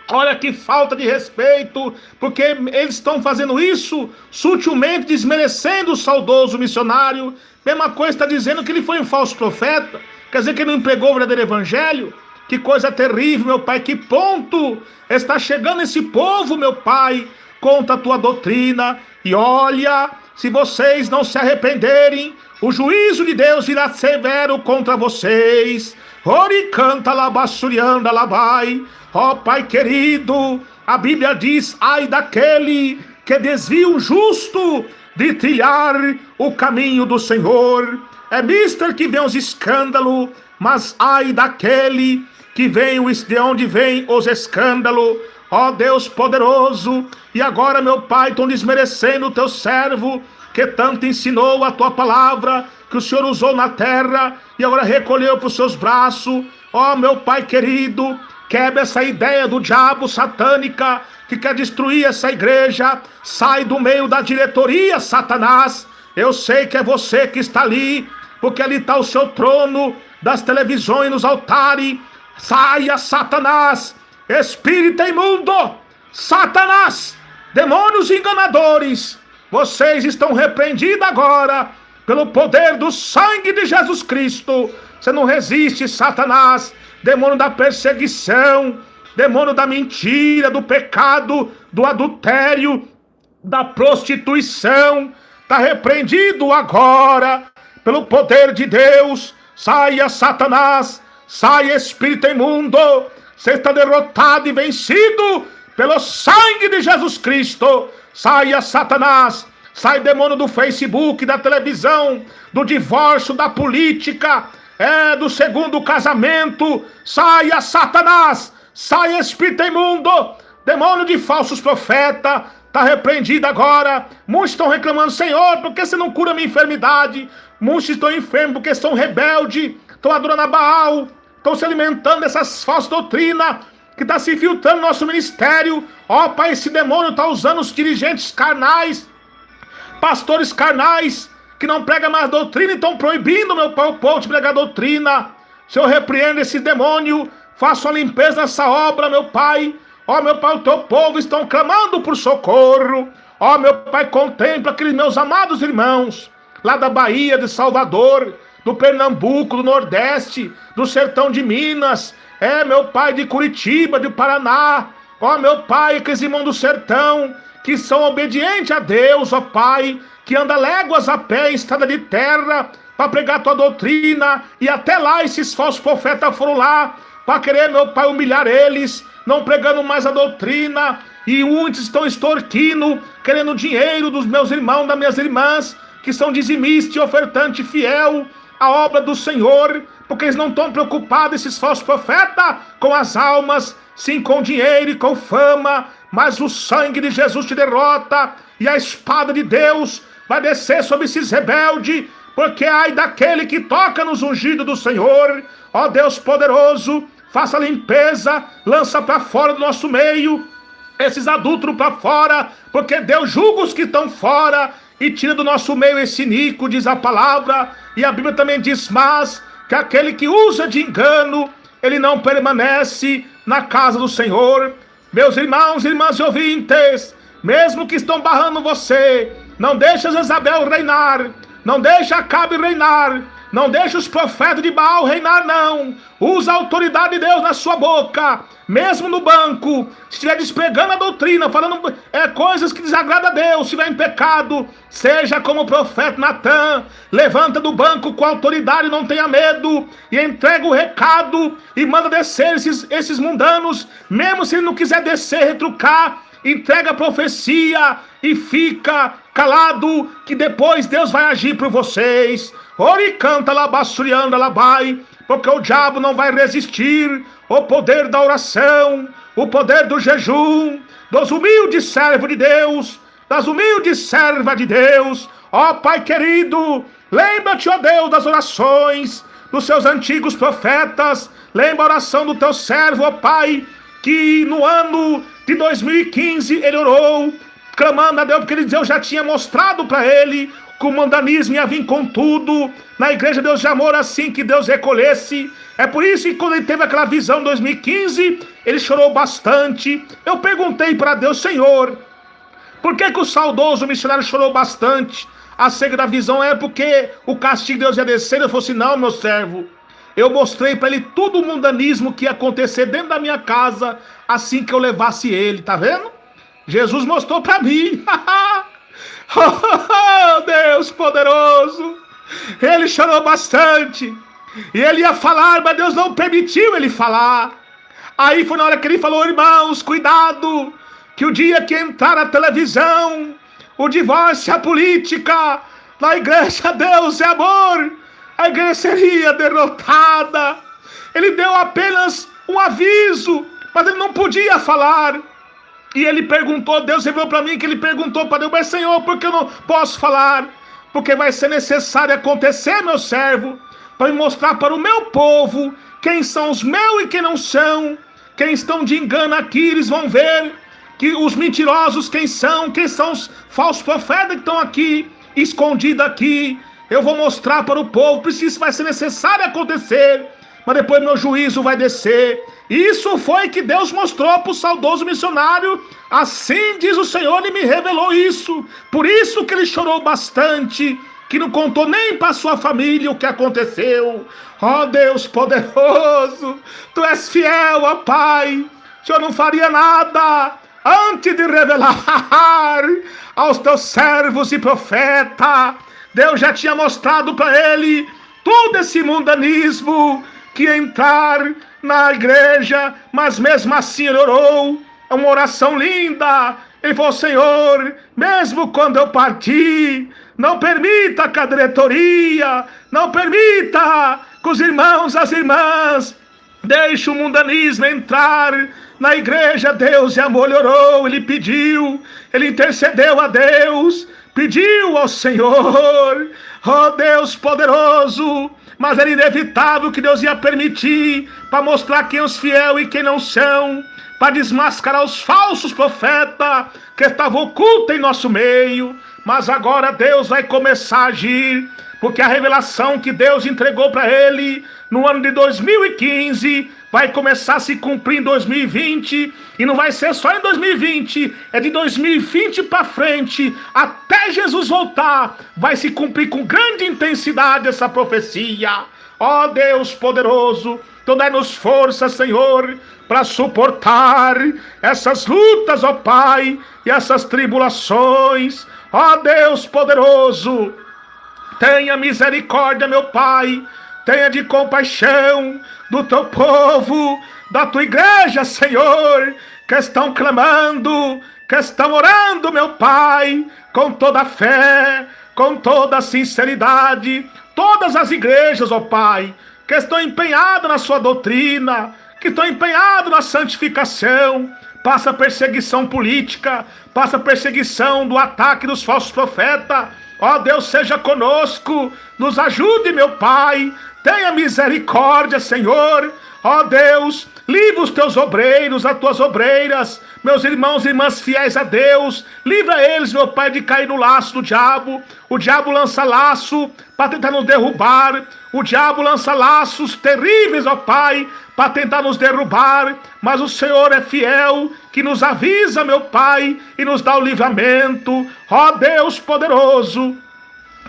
Olha que falta de respeito, porque eles estão fazendo isso sutilmente, desmerecendo o saudoso missionário. Mesma coisa está dizendo que ele foi um falso profeta, quer dizer que ele não pregou o verdadeiro evangelho. Que coisa terrível, meu Pai, que ponto está chegando esse povo, meu Pai, contra a tua doutrina. E olha, se vocês não se arrependerem, o juízo de Deus virá severo contra vocês. Oricanta labassurianda labai. Ó Pai querido, a Bíblia diz: ai daquele que desvia o justo de trilhar o caminho do Senhor. É mister que vem os escândalos, mas ai daquele que vem de onde vem os escândalos. Ó Deus poderoso, e agora, meu Pai, estão desmerecendo o teu servo, que tanto ensinou a tua palavra, que o Senhor usou na terra, e agora recolheu para os seus braços. Ó meu Pai querido, quebra essa ideia do diabo satânica, que quer destruir essa igreja. Sai do meio da diretoria, Satanás. Eu sei que é você que está ali, porque ali está o seu trono, das televisões, nos altares. Saia, Satanás, espírito imundo, Satanás, demônios enganadores, vocês estão repreendidos agora, pelo poder do sangue de Jesus Cristo. Você não resiste, Satanás, demônio da perseguição, demônio da mentira, do pecado, do adultério, da prostituição. Está repreendido agora, pelo poder de Deus. Saia, Satanás, saia, espírito imundo. Você está derrotado e vencido pelo sangue de Jesus Cristo. Saia, Satanás. Sai, demônio do Facebook, da televisão, do divórcio, da política, do segundo casamento. Saia, Satanás. Saia, espírito imundo. Demônio de falsos profetas. Está repreendido agora. Muitos estão reclamando: Senhor, por que você não cura minha enfermidade? Muitos estão enfermos porque são rebeldes, estão adorando a Baal, estão se alimentando dessas falsas doutrinas, que está se infiltrando no nosso ministério. Ó Pai, esse demônio está usando os dirigentes carnais, pastores carnais, que não pregam mais doutrina e estão proibindo, meu Pai, o povo de pregar doutrina. Senhor, repreenda esse demônio, faça uma limpeza nessa obra, meu Pai. Ó meu Pai, o teu povo estão clamando por socorro. Ó meu Pai, contempla aqueles meus amados irmãos, lá da Bahia, de Salvador, do Pernambuco, do Nordeste, do Sertão de Minas, meu Pai, de Curitiba, de Paraná. Ó meu Pai, aqueles irmãos do sertão, que são obedientes a Deus, ó Pai, que anda léguas a pé em estrada de terra, para pregar a tua doutrina, e até lá esses falsos profetas foram lá, para querer, meu Pai, humilhar eles, não pregando mais a doutrina, e muitos estão extorquindo, querendo dinheiro dos meus irmãos, das minhas irmãs, que são dizimistas e ofertante fiel à obra do Senhor, porque eles não estão preocupados, esses falsos profetas, com as almas, sim, com dinheiro e com fama, mas o sangue de Jesus te derrota, e a espada de Deus vai descer sobre esses rebeldes, porque ai daquele que toca nos ungidos do Senhor. Ó Deus poderoso, faça a limpeza, lança para fora do nosso meio esses adúlteros para fora, porque Deus julga os que estão fora e tira do nosso meio esse iníquo, diz a palavra. E a Bíblia também diz, mas que aquele que usa de engano, ele não permanece na casa do Senhor. Meus irmãos e irmãs e ouvintes, mesmo que estão barrando você, não deixa Jezabel reinar, não deixa Acabe reinar, não deixa os profetas de Baal reinar, não. Usa a autoridade de Deus na sua boca, mesmo no banco, se estiver despregando a doutrina, falando coisas que desagradam a Deus, se estiver em pecado, seja como o profeta Natan, levanta do banco com autoridade, não tenha medo, e entrega o recado, e manda descer esses mundanos, mesmo se ele não quiser descer, retrucar, entrega a profecia, e fica calado, que depois Deus vai agir por vocês. Ori canta labassurianda labai, porque o diabo não vai resistir o poder da oração, o poder do jejum, dos humildes servos de Deus, das humildes servas de Deus. Ó Pai querido, lembra-te, ó Deus, das orações dos seus antigos profetas. Lembra a oração do teu servo, ó Pai, que no ano de 2015 ele orou, clamando a Deus, porque Deus já tinha mostrado para ele que o mundanismo ia vir com tudo. Na igreja Deus já amou assim que Deus recolhesse. É por isso que quando ele teve aquela visão em 2015, ele chorou bastante. Eu perguntei para Deus, Senhor, por que o saudoso missionário chorou bastante? Acerca da visão é porque o castigo de Deus ia descer. Eu falei assim, não, meu servo, eu mostrei para ele tudo o mundanismo que ia acontecer dentro da minha casa assim que eu levasse ele, tá vendo? Jesus mostrou para mim. Oh, Deus poderoso, ele chorou bastante, e ele ia falar, mas Deus não permitiu ele falar. Aí foi na hora que ele falou, irmãos, cuidado, que o dia que entrar a televisão, o divórcio, a política, na igreja Deus é amor, a igreja seria derrotada. Ele deu apenas um aviso, mas ele não podia falar. E ele perguntou, Deus revelou para mim que ele perguntou para Deus, mas Senhor, por que eu não posso falar? Porque vai ser necessário acontecer, meu servo, para me mostrar para o meu povo quem são os meus e quem não são. Quem estão de engano aqui, eles vão ver que os mentirosos quem são os falsos profetas que estão aqui, escondidos aqui. Eu vou mostrar para o povo, isso vai ser necessário acontecer, mas depois meu juízo vai descer. Isso foi que Deus mostrou para o saudoso missionário. Assim diz o Senhor, e me revelou isso. Por isso que ele chorou bastante, que não contou nem para sua família o que aconteceu. Ó Deus poderoso, tu és fiel, ó Pai. O Senhor não faria nada antes de revelar aos teus servos e profetas. Deus já tinha mostrado para ele todo esse mundanismo que ia entrar na igreja, mas mesmo assim ele orou, é uma oração linda. Ele falou, Senhor, mesmo quando eu partir, não permita que a diretoria, não permita que os irmãos, as irmãs, deixe o mundanismo entrar na igreja, Deus, e amor, ele orou, ele pediu, ele intercedeu a Deus, pediu ao Senhor, ó Deus poderoso, mas era inevitável que Deus ia permitir, para mostrar quem é os fiéis e quem não são, para desmascarar os falsos profetas que estavam ocultos em nosso meio. Mas agora Deus vai começar a agir, porque a revelação que Deus entregou para ele no ano de 2015 vai começar a se cumprir em 2020, e não vai ser só em 2020, é de 2020 para frente, até Jesus voltar, vai se cumprir com grande intensidade essa profecia. Ó Deus poderoso, então dai-nos força, Senhor, para suportar essas lutas, ó Pai, e essas tribulações. Ó Deus poderoso, tenha misericórdia, meu Pai, tenha de compaixão do teu povo, da tua igreja, Senhor, que estão clamando, que estão orando, meu Pai, com toda a fé, com toda a sinceridade. Todas as igrejas, ó Pai, que estão empenhadas na sua doutrina, que estão empenhados na santificação, passa a perseguição política, passa a perseguição do ataque dos falsos profetas. Ó Deus, seja conosco, nos ajude, meu Pai, tenha misericórdia, Senhor. Ó Deus, livra os teus obreiros, as tuas obreiras, meus irmãos e irmãs fiéis a Deus, livra eles, meu Pai, de cair no laço do diabo. O diabo lança laço para tentar nos derrubar, o diabo lança laços terríveis, ó Pai, para tentar nos derrubar, mas o Senhor é fiel, que nos avisa, meu Pai, e nos dá o livramento. Ó Deus poderoso,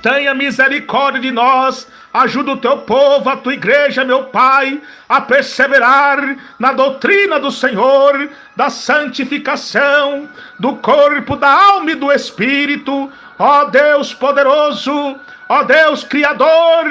tenha misericórdia de nós, ajuda o teu povo, a tua igreja, meu Pai, a perseverar na doutrina do Senhor, da santificação, do corpo, da alma e do Espírito. Ó Deus poderoso, ó Deus criador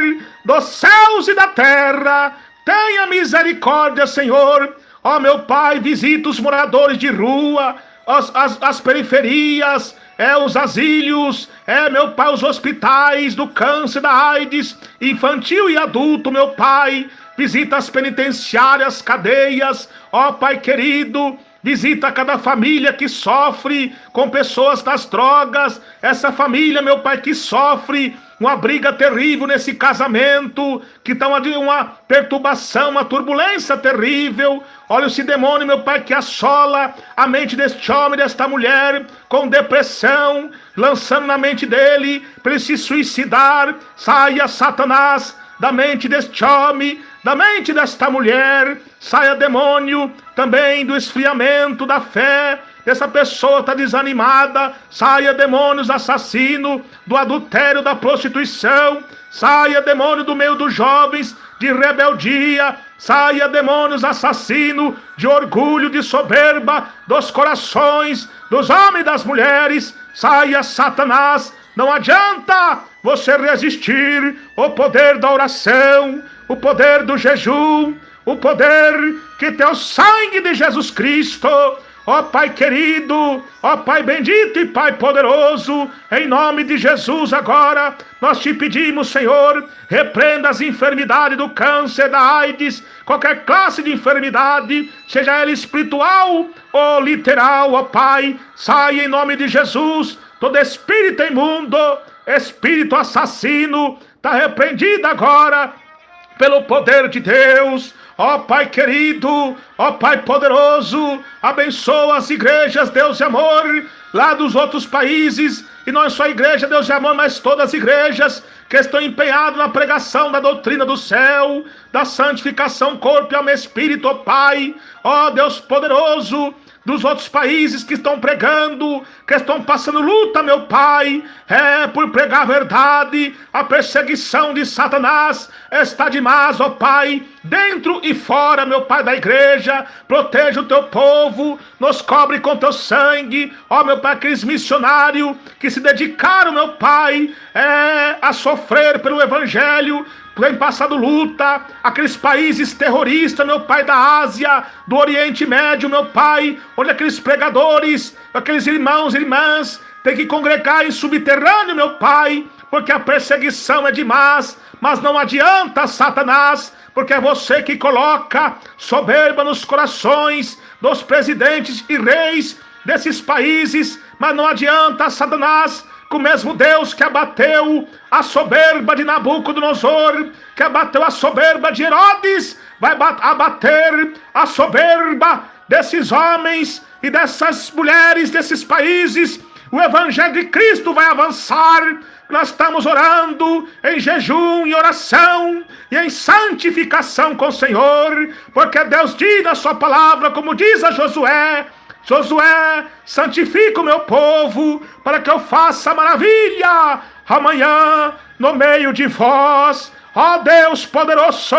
dos céus e da terra, tenha misericórdia, Senhor. Ó meu Pai, visita os moradores de rua, as periferias, os asilos, meu Pai, os hospitais do câncer, da AIDS, infantil e adulto, meu Pai. Visita as penitenciárias, cadeias, ó Pai querido. Visita cada família que sofre com pessoas das drogas. Essa família, meu Pai, que sofre uma briga terrível nesse casamento, que está uma perturbação, uma turbulência terrível. Olha esse demônio, meu Pai, que assola a mente deste homem, desta mulher, com depressão, lançando na mente dele para ele se suicidar. Saia, Satanás, da mente deste homem, da mente desta mulher. Saia, demônio, também do esfriamento da fé. Essa pessoa está desanimada. Saia, demônios assassino do adultério, da prostituição. Saia, demônio do meio dos jovens, de rebeldia. Saia, demônios assassino de orgulho, de soberba, dos corações dos homens e das mulheres. Saia, Satanás, não adianta você resistir o poder da oração, o poder do jejum, o poder que tem o sangue de Jesus Cristo. Ó Pai querido, ó Pai bendito e Pai poderoso, em nome de Jesus agora, nós te pedimos, Senhor, repreenda as enfermidades do câncer, da AIDS, qualquer classe de enfermidade, seja ela espiritual ou literal, ó Pai, saia em nome de Jesus, todo espírito imundo, espírito assassino, está repreendido agora, pelo poder de Deus. Ó Pai querido, ó Pai poderoso, abençoa as igrejas, Deus de amor, lá dos outros países, e não é só a igreja, Deus de amor, mas todas as igrejas que estão empenhadas na pregação da doutrina do céu, da santificação, corpo e alma e espírito, ó Pai, ó Deus poderoso, dos outros países que estão pregando, que estão passando luta, meu Pai, por pregar a verdade. A perseguição de Satanás está demais, ó Pai, dentro e fora, meu Pai, da igreja. Proteja o teu povo, nos cobre com teu sangue, ó meu Pai, aqueles missionários que se dedicaram, meu Pai, a sofrer pelo evangelho, tem passado luta, aqueles países terroristas, meu Pai, da Ásia, do Oriente Médio, meu Pai, onde aqueles pregadores, aqueles irmãos e irmãs tem que congregar em subterrâneo, meu Pai, porque a perseguição é demais, mas não adianta, Satanás, porque é você que coloca soberba nos corações dos presidentes e reis desses países, mas não adianta, Satanás, que o mesmo Deus que abateu a soberba de Nabucodonosor, que abateu a soberba de Herodes, vai abater a soberba desses homens e dessas mulheres desses países. O Evangelho de Cristo vai avançar. Nós estamos orando em jejum e oração e em santificação com o Senhor, porque Deus diz na sua palavra, como diz a Josué: Josué, santifica o meu povo, para que eu faça maravilha amanhã no meio de vós, ó Deus poderoso.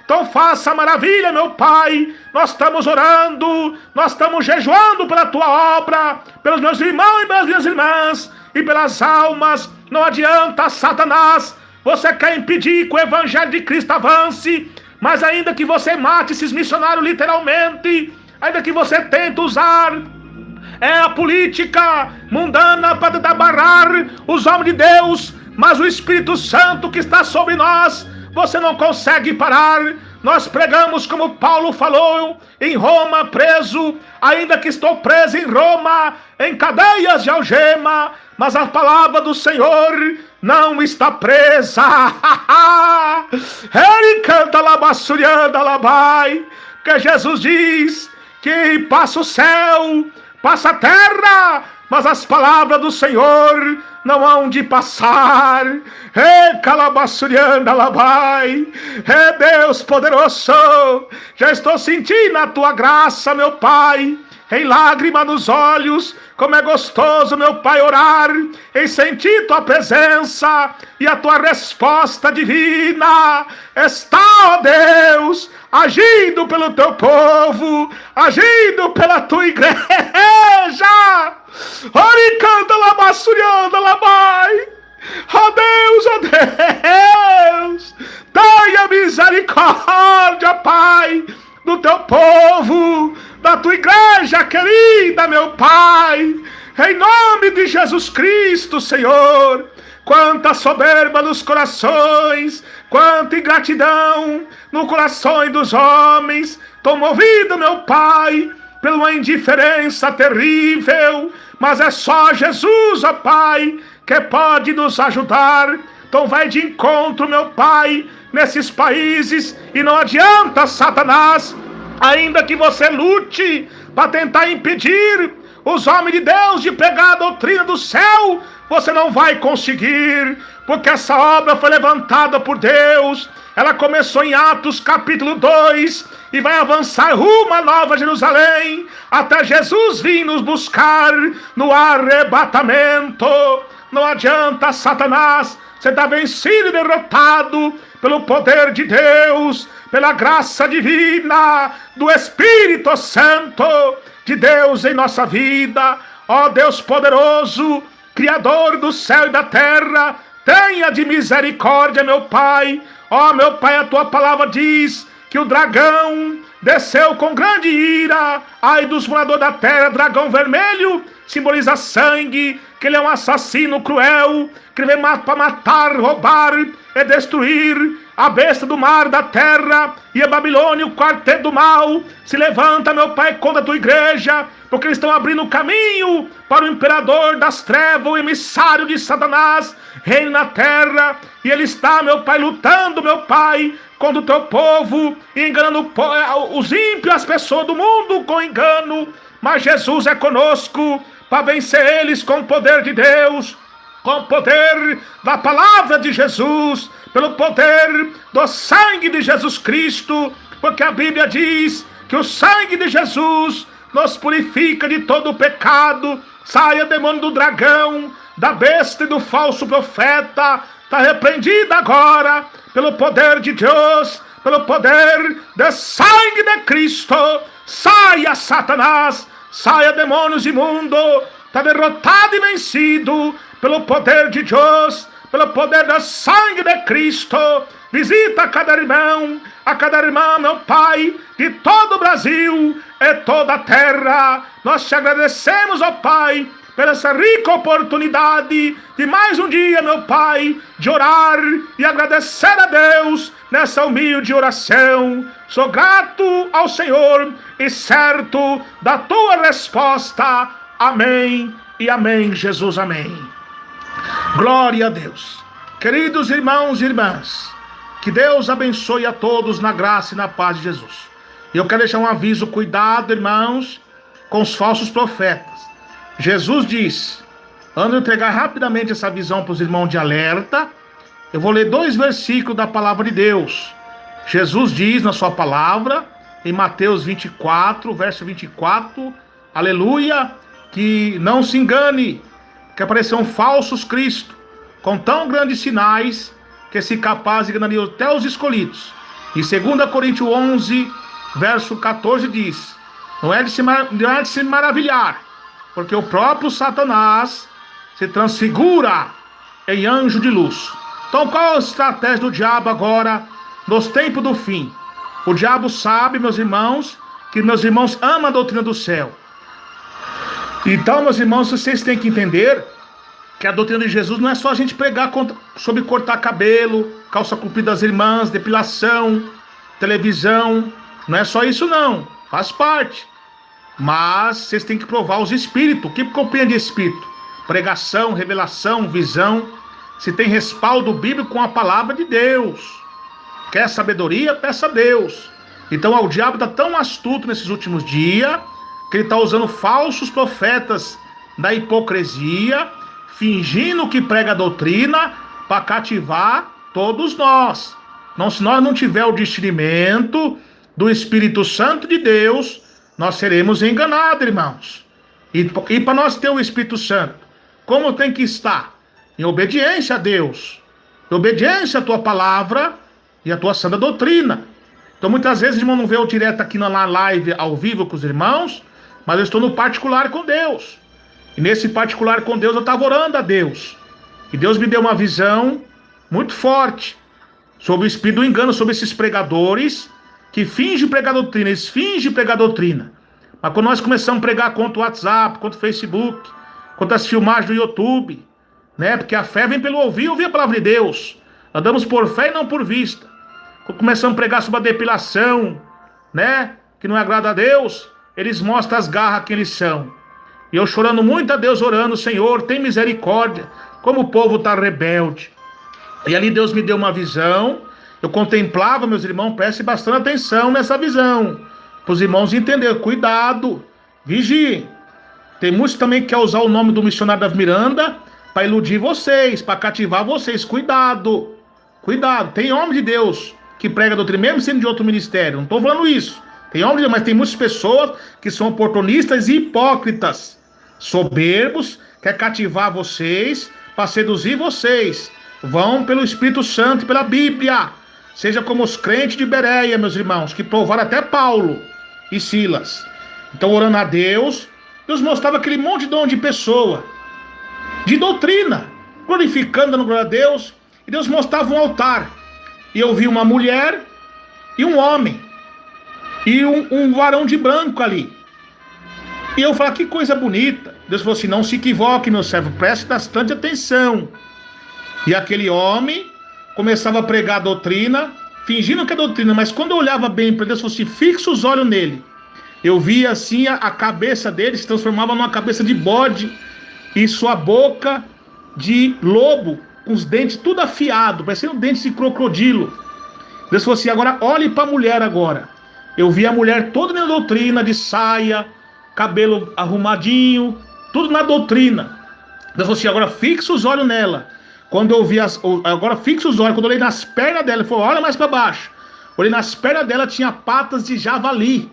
Então faça maravilha, meu Pai. Nós estamos orando, nós estamos jejuando pela tua obra, pelos meus irmãos e pelas minhas irmãs, e pelas almas. Não adianta, Satanás, você quer impedir que o Evangelho de Cristo avance, mas ainda que você mate esses missionários literalmente, ainda que você tente usar a política mundana para tentar barrar os homens de Deus, mas o Espírito Santo que está sobre nós, você não consegue parar. Nós pregamos como Paulo falou em Roma, preso, ainda que estou preso em Roma, em cadeias de algema, mas a palavra do Senhor não está presa. Ele canta labassurianda labai, porque Jesus diz que passa o céu, passa a terra, mas as palavras do Senhor não hão de passar. Calabassurianda labai. Deus poderoso, já estou sentindo a tua graça, meu Pai, em lágrima nos olhos. Como é gostoso, meu Pai, orar em sentir tua presença e a tua resposta divina está, ó Deus, agindo pelo teu povo, agindo pela tua igreja. Oricanda labassurianda labai. Ó Deus, ó Deus, tenha misericórdia, Pai, do teu povo, da tua igreja querida, meu Pai, em nome de Jesus Cristo, Senhor. Quanta soberba nos corações, quanta ingratidão no coração dos homens, tô movido, meu Pai, pela uma indiferença terrível, mas é só Jesus, ó Pai, que pode nos ajudar. Então vai de encontro, meu Pai, nesses países, e não adianta, Satanás, ainda que você lute para tentar impedir os homens de Deus de pregar a doutrina do céu, você não vai conseguir, porque essa obra foi levantada por Deus. Ela começou em Atos capítulo 2 e vai avançar rumo à Nova Jerusalém, até Jesus vir nos buscar no arrebatamento. Não adianta, Satanás, você está vencido e derrotado pelo poder de Deus, pela graça divina do Espírito Santo de Deus em nossa vida. Ó Deus poderoso, Criador do céu e da terra, tenha de misericórdia, meu Pai. Ó meu Pai, a tua palavra diz que o dragão desceu com grande ira. Ai dos moradores da terra, dragão vermelho simboliza sangue, que ele é um assassino cruel, que ele vem para matar, roubar e destruir. A besta do mar, da terra, e a Babilônia, o quarteto do mal, se levanta, meu Pai, contra a tua igreja, porque eles estão abrindo caminho para o imperador das trevas, o emissário de Satanás, reino na terra, e ele está, meu Pai, lutando, meu Pai, contra o teu povo, e enganando os ímpios, as pessoas do mundo com engano, mas Jesus é conosco, para vencer eles com o poder de Deus, com o poder da palavra de Jesus, pelo poder do sangue de Jesus Cristo, porque a Bíblia diz que o sangue de Jesus nos purifica de todo o pecado. Saia, demônio do dragão, da besta e do falso profeta, está repreendida agora, pelo poder de Deus, pelo poder do sangue de Cristo. Saia, Satanás, saia, demônios imundo, está derrotado e vencido pelo poder de Deus, pelo poder do sangue de Cristo. Visita cada irmão, a cada irmã, meu Pai, de todo o Brasil e toda a terra. Nós te agradecemos, ó Pai, pela essa rica oportunidade de mais um dia, meu Pai, de orar e agradecer a Deus nessa humilde oração. Sou grato ao Senhor e certo da tua resposta. Amém e amém, Jesus, amém. Glória a Deus. Queridos irmãos e irmãs, que Deus abençoe a todos na graça e na paz de Jesus. E eu quero deixar um aviso, cuidado, irmãos, com os falsos profetas. Jesus diz, antes de entregar rapidamente essa visão para os irmãos de alerta, eu vou ler 2 versículos da palavra de Deus. Jesus diz na sua palavra, em Mateus 24, verso 24, aleluia, que não se engane, que aparecerão falsos cristos, com tão grandes sinais, que se capaz de enganar até os escolhidos. E 2 Coríntios 11, verso 14 diz, não é de se maravilhar, porque o próprio Satanás se transfigura em anjo de luz. Então qual a estratégia do diabo agora, nos tempos do fim? O diabo sabe, meus irmãos, que meus irmãos amam a doutrina do céu. Então, meus irmãos, vocês têm que entender que a doutrina de Jesus não é só a gente pregar sobre cortar cabelo, calça comprida das irmãs, depilação, televisão. Não é só isso não, faz parte. Mas vocês têm que provar os espíritos. O que compreende espírito? Pregação, revelação, visão. Se tem respaldo bíblico com a palavra de Deus. Quer sabedoria? Peça a Deus. Então o diabo está tão astuto nesses últimos dias, que ele está usando falsos profetas da hipocrisia, fingindo que prega a doutrina, para cativar todos nós. Não, se nós não tiver o discernimento do Espírito Santo de Deus, nós seremos enganados, irmãos. E para nós ter o Espírito Santo, como tem que estar? Em obediência a Deus, em obediência à tua palavra e à tua santa doutrina. Então muitas vezes, irmão, não vê eu direto aqui na live ao vivo com os irmãos, mas eu estou no particular com Deus. E nesse particular com Deus eu estava orando a Deus. E Deus me deu uma visão muito forte sobre o espírito do engano, sobre esses pregadores que fingem pregar doutrina. Eles fingem pregar doutrina. Mas quando nós começamos a pregar contra o WhatsApp, contra o Facebook, contra as filmagens do YouTube, né? Porque a fé vem pelo ouvir a palavra de Deus. Andamos por fé e não por vista. Quando começamos a pregar sobre a depilação, né? Que não agrada a Deus, eles mostram as garras que eles são. E eu chorando muito a Deus, orando, Senhor, tem misericórdia, como o povo está rebelde. E ali Deus me deu uma visão, eu contemplava, meus irmãos, preste bastante atenção nessa visão, para os irmãos entenderem, cuidado, vigiem. Tem muitos também que querem usar o nome do missionário da Miranda, para iludir vocês, para cativar vocês, cuidado, cuidado. Tem homem de Deus que prega doutrina, mesmo sendo de outro ministério, não estou falando isso. Tem homem de Deus, mas tem muitas pessoas que são oportunistas e hipócritas, soberbos, quer cativar vocês, para seduzir vocês. Vão pelo Espírito Santo e pela Bíblia. Seja como os crentes de Bereia, meus irmãos, que provaram até Paulo e Silas. Então, orando a Deus, Deus mostrava aquele monte de dom de pessoa, de doutrina, glorificando, dando glória a Deus. E Deus mostrava um altar. E eu vi uma mulher e um homem. E um varão de branco ali. E eu falei, que coisa bonita. Deus falou assim, não se equivoque, meu servo, preste bastante atenção. E aquele homem começava a pregar a doutrina, fingindo que é doutrina, mas quando eu olhava bem para Deus, falou assim, fixa os olhos nele. Eu via assim, a cabeça dele se transformava numa cabeça de bode, e sua boca de lobo, com os dentes tudo afiado, parecendo dentes de crocodilo. Deus falou assim, agora olhe para a mulher agora. Eu vi a mulher toda na doutrina, de saia, cabelo arrumadinho, tudo na doutrina. Deus falou assim, agora fixa os olhos nela. Quando eu vi, agora fixa os olhos, quando eu olhei nas pernas dela, ele falou, olha mais para baixo. Olhei nas pernas dela, tinha patas de javali.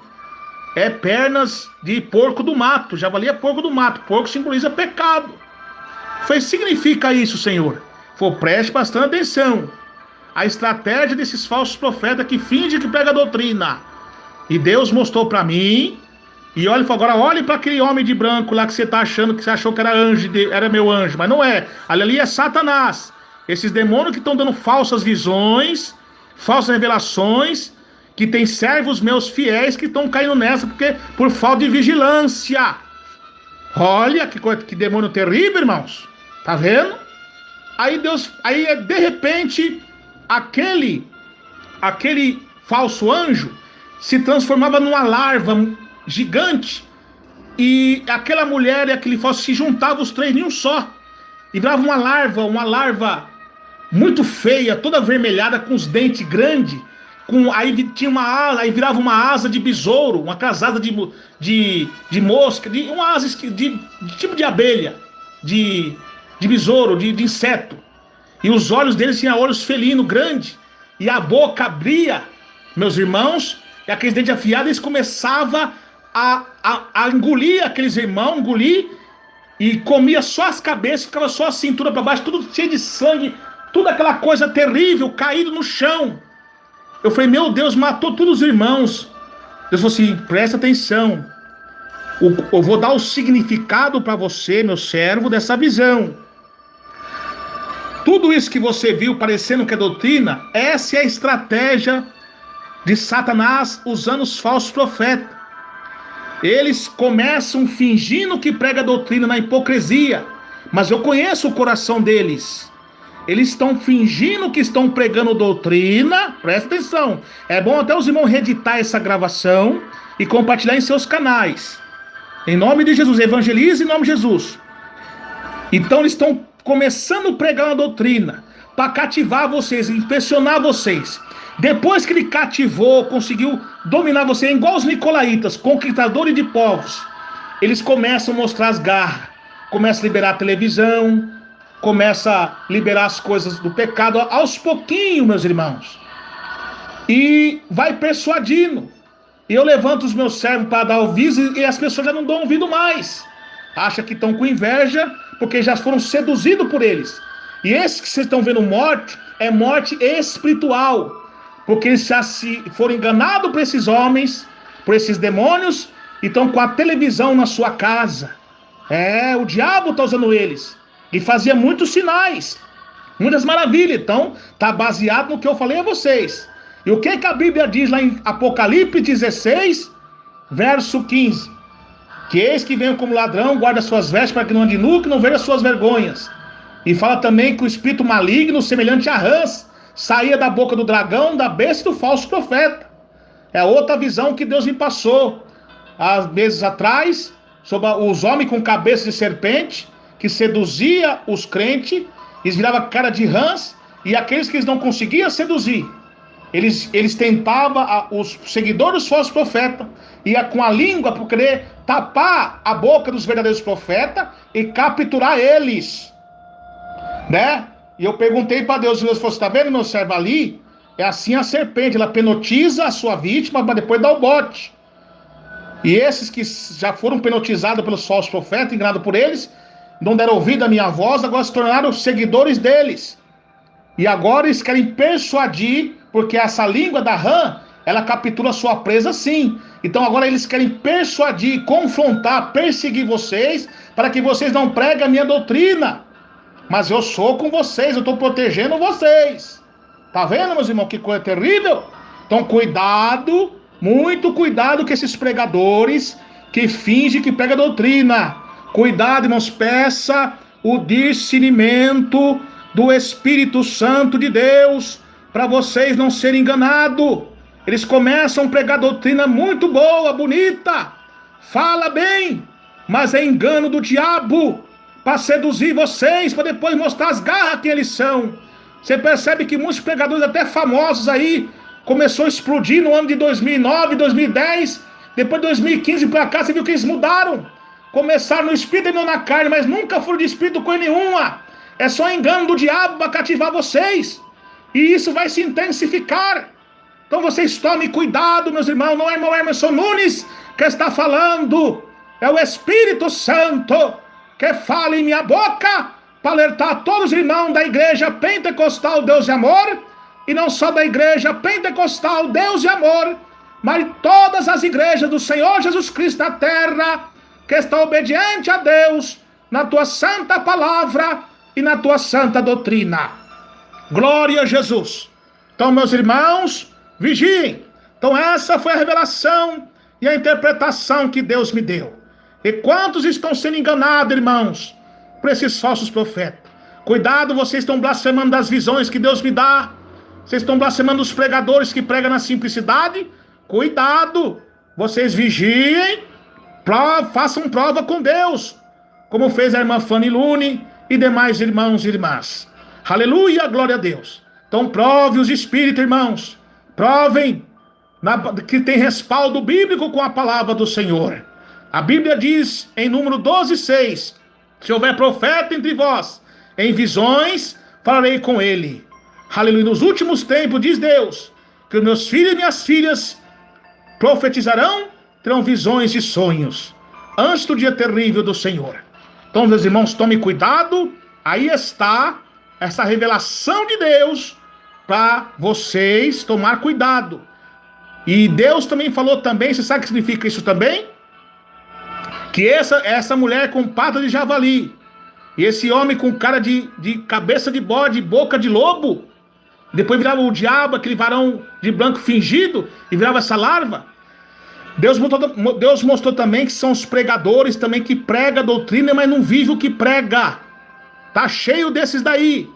Pernas de porco do mato. Javali é porco do mato. Porco simboliza pecado. Foi, significa isso, Senhor? Foi, preste bastante atenção. A estratégia desses falsos profetas que fingem que pega a doutrina. E Deus mostrou para mim. E olha, agora olhe para aquele homem de branco lá que você está achando, que você achou que era anjo, era meu anjo, mas não é. Ali é Satanás. Esses demônios que estão dando falsas visões, falsas revelações, que tem servos meus fiéis que estão caindo nessa porque por falta de vigilância. Olha que demônio terrível, irmãos. Tá vendo? Aí de repente, aquele falso anjo se transformava numa larva gigante, e aquela mulher e aquele falso se juntavam os três em um só, e virava uma larva muito feia, toda avermelhada, com os dentes grandes, aí tinha uma asa, aí virava uma asa de besouro, uma casada de mosca, uma asa de tipo de abelha, de besouro, de inseto. E os olhos deles tinham olhos felinos grandes, e a boca abria, meus irmãos, e aqueles dentes afiados, eles começavam a engolir aqueles irmãos, e comia só as cabeças, ficava só a cintura para baixo, tudo cheio de sangue, tudo aquela coisa terrível, caído no chão. Eu falei, meu Deus, matou todos os irmãos. Deus falou assim, presta atenção, eu vou dar o significado para você, meu servo, dessa visão. Tudo isso que você viu parecendo que é doutrina, essa é a estratégia de Satanás usando os falsos profetas. Eles começam fingindo que prega doutrina na hipocrisia, mas eu conheço o coração deles. Eles estão fingindo que estão pregando doutrina, presta atenção. É bom até os irmãos reeditar essa gravação e compartilhar em seus canais. Em nome de Jesus, evangelize em nome de Jesus. Então eles estão começando a pregar uma doutrina para cativar vocês, impressionar vocês. Depois que ele cativou, conseguiu dominar você, igual os nicolaítas, conquistadores de povos, eles começam a mostrar as garras, começam a liberar a televisão, começam a liberar as coisas do pecado, aos pouquinhos, meus irmãos, e vai persuadindo. E eu levanto os meus servos para dar ouvido, e as pessoas já não dão ouvido mais, acham que estão com inveja, porque já foram seduzidos por eles. E esse que vocês estão vendo morte, é morte espiritual, porque eles já foram enganados por esses homens, por esses demônios, e estão com a televisão na sua casa. O diabo está usando eles, e fazia muitos sinais, muitas maravilhas. Então está baseado no que eu falei a vocês. E o que a Bíblia diz lá em Apocalipse 16, verso 15? Que eis que venho como ladrão, guarda suas vestes para que não ande nu, que não veja suas vergonhas. E fala também que o espírito maligno, semelhante a rãs, saía da boca do dragão, da besta e do falso profeta. É outra visão que Deus me passou há meses atrás, sobre os homens com cabeça de serpente, que seduzia os crentes, eles viravam cara de rãs, e aqueles que eles não conseguiam seduzir, eles tentavam, os seguidores dos falsos profetas, ia com a língua para querer tapar a boca dos verdadeiros profetas e capturar eles, né? E eu perguntei para Deus, Deus falou, está vendo, meu servo, ali é assim a serpente, ela penotiza a sua vítima para depois dar o bote. E esses que já foram penotizados pelos falsos profetas, enganados por eles, não deram ouvido à minha voz, agora se tornaram seguidores deles. E agora eles querem persuadir, porque essa língua da rã, ela captura a sua presa sim. Então agora eles querem persuadir, confrontar, perseguir vocês, para que vocês não preguem a minha doutrina. Mas eu sou com vocês, eu estou protegendo vocês. Tá vendo, meus irmãos, que coisa terrível? Então cuidado, muito cuidado com esses pregadores que fingem que pregam doutrina. Cuidado, irmãos, peça o discernimento do Espírito Santo de Deus, para vocês não serem enganados. Eles começam a pregar doutrina muito boa, bonita, fala bem, mas é engano do diabo, para seduzir vocês, para depois mostrar as garras que eles são. Você percebe que muitos pregadores até famosos aí, começou a explodir no ano de 2009, 2010, depois de 2015 para cá, você viu que eles mudaram. Começaram no espírito e não na carne, mas nunca foram de espírito coisa nenhuma. É só engano do diabo para cativar vocês. E isso vai se intensificar. Então vocês tomem cuidado, meus irmãos. Não é irmão Emerson Nunes que está falando. É o Espírito Santo que fala em minha boca para alertar todos os irmãos da igreja pentecostal Deus de Amor. E não só da igreja pentecostal Deus de Amor, mas todas as igrejas do Senhor Jesus Cristo na terra, que está obediente a Deus, na tua santa palavra e na tua santa doutrina. Glória a Jesus. Então, meus irmãos, vigiem. Então, essa foi a revelação e a interpretação que Deus me deu. E quantos estão sendo enganados, irmãos, por esses falsos profetas? Cuidado, vocês estão blasfemando das visões que Deus me dá. Vocês estão blasfemando dos pregadores que pregam na simplicidade. Cuidado, vocês vigiem, façam prova com Deus, como fez a irmã Fanny Lune e demais irmãos e irmãs. Aleluia, glória a Deus. Então prove os espíritos, irmãos. Provem que tem respaldo bíblico com a palavra do Senhor. A Bíblia diz em número 12:6: se houver profeta entre vós, em visões falarei com ele. Aleluia. Nos últimos tempos, diz Deus, que os meus filhos e minhas filhas profetizarão, terão visões e sonhos, antes do dia terrível do Senhor. Então, meus irmãos, tome cuidado. Aí está essa revelação de Deus para vocês tomar cuidado. E Deus também falou também, você sabe o que significa isso também? Que essa mulher com pata de javali, e esse homem com cara de cabeça de bode, boca de lobo, depois virava o diabo, aquele varão de branco fingido, e virava essa larva. Deus mostrou também que são os pregadores também que pregam a doutrina, mas não vivem o que prega. Tá cheio desses daí,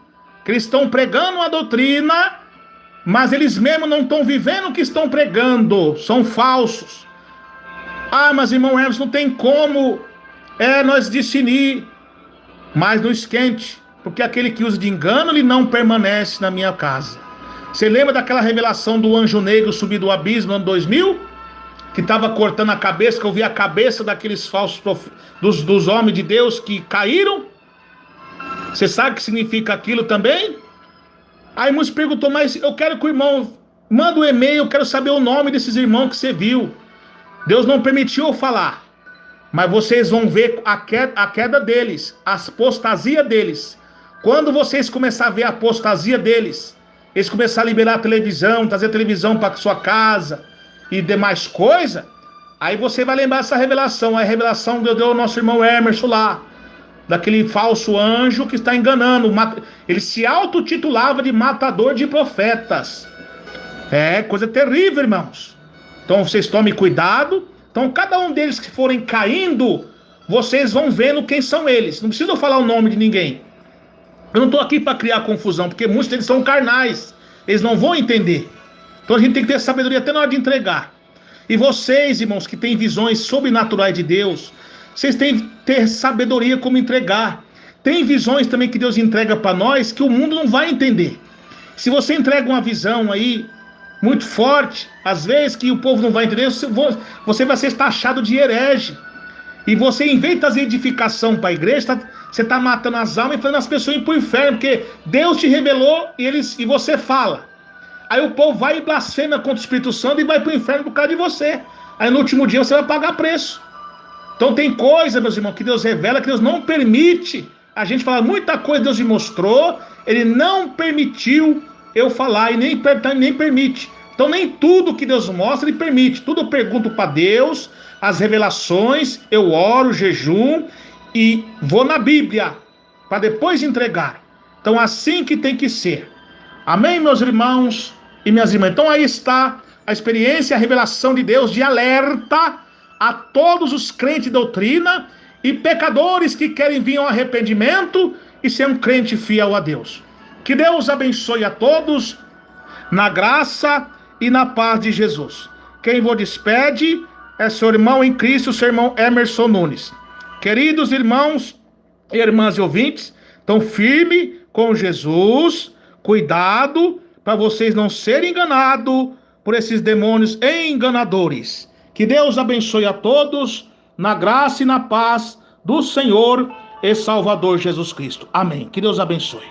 que eles estão pregando a doutrina, mas eles mesmos não estão vivendo o que estão pregando, são falsos. Ah, mas irmão Hermes, não tem como nós discernir, mas não esquente, porque aquele que usa de engano, ele não permanece na minha casa. Você lembra daquela revelação do anjo negro subir do abismo no ano 2000? Que estava cortando a cabeça, que eu vi a cabeça daqueles falsos dos homens de Deus que caíram? Você sabe o que significa aquilo também? Aí muitos perguntou, mas eu quero que o irmão manda um e-mail, eu quero saber o nome desses irmãos que você viu. Deus não permitiu eu falar, mas vocês vão ver a queda deles, a apostasia deles. Quando vocês começarem a ver a apostasia deles, eles começarem a liberar a televisão, trazer a televisão para sua casa e demais coisa, aí você vai lembrar essa revelação, a revelação que deu ao nosso irmão Emerson lá, daquele falso anjo que está enganando. Ele se autotitulava de matador de profetas. É coisa terrível, irmãos. Então vocês tomem cuidado. Então cada um deles que forem caindo, vocês vão vendo quem são eles. Não precisa falar o nome de ninguém. Eu não estou aqui para criar confusão, porque muitos deles são carnais, eles não vão entender. Então a gente tem que ter sabedoria até na hora de entregar. E vocês, irmãos, que têm visões sobrenaturais de Deus, vocês têm que ter sabedoria como entregar. Tem visões também que Deus entrega para nós que o mundo não vai entender. Se você entrega uma visão aí muito forte, às vezes que o povo não vai entender, você vai ser taxado de herege. E você, em vez de trazer edificação para a igreja, você está matando as almas e fazendo as pessoas ir para o inferno, porque Deus te revelou e você fala. Aí o povo vai e blasfema contra o Espírito Santo e vai para o inferno por causa de você. Aí no último dia você vai pagar preço. Então tem coisa, meus irmãos, que Deus revela, que Deus não permite a gente falar. Muita coisa Deus me mostrou, Ele não permitiu eu falar e nem permite. Então nem tudo que Deus mostra Ele permite. Tudo eu pergunto para Deus, as revelações, eu oro, jejum e vou na Bíblia para depois entregar. Então assim que tem que ser. Amém, meus irmãos e minhas irmãs? Então aí está a experiência, a revelação de Deus de alerta a todos os crentes de doutrina e pecadores que querem vir ao arrependimento e ser um crente fiel a Deus. Que Deus abençoe a todos na graça e na paz de Jesus. Quem vos despede é seu irmão em Cristo, seu irmão Emerson Nunes. Queridos irmãos e irmãs e ouvintes, então firme com Jesus, cuidado para vocês não serem enganados por esses demônios enganadores. Que Deus abençoe a todos na graça e na paz do Senhor e Salvador Jesus Cristo. Amém. Que Deus abençoe.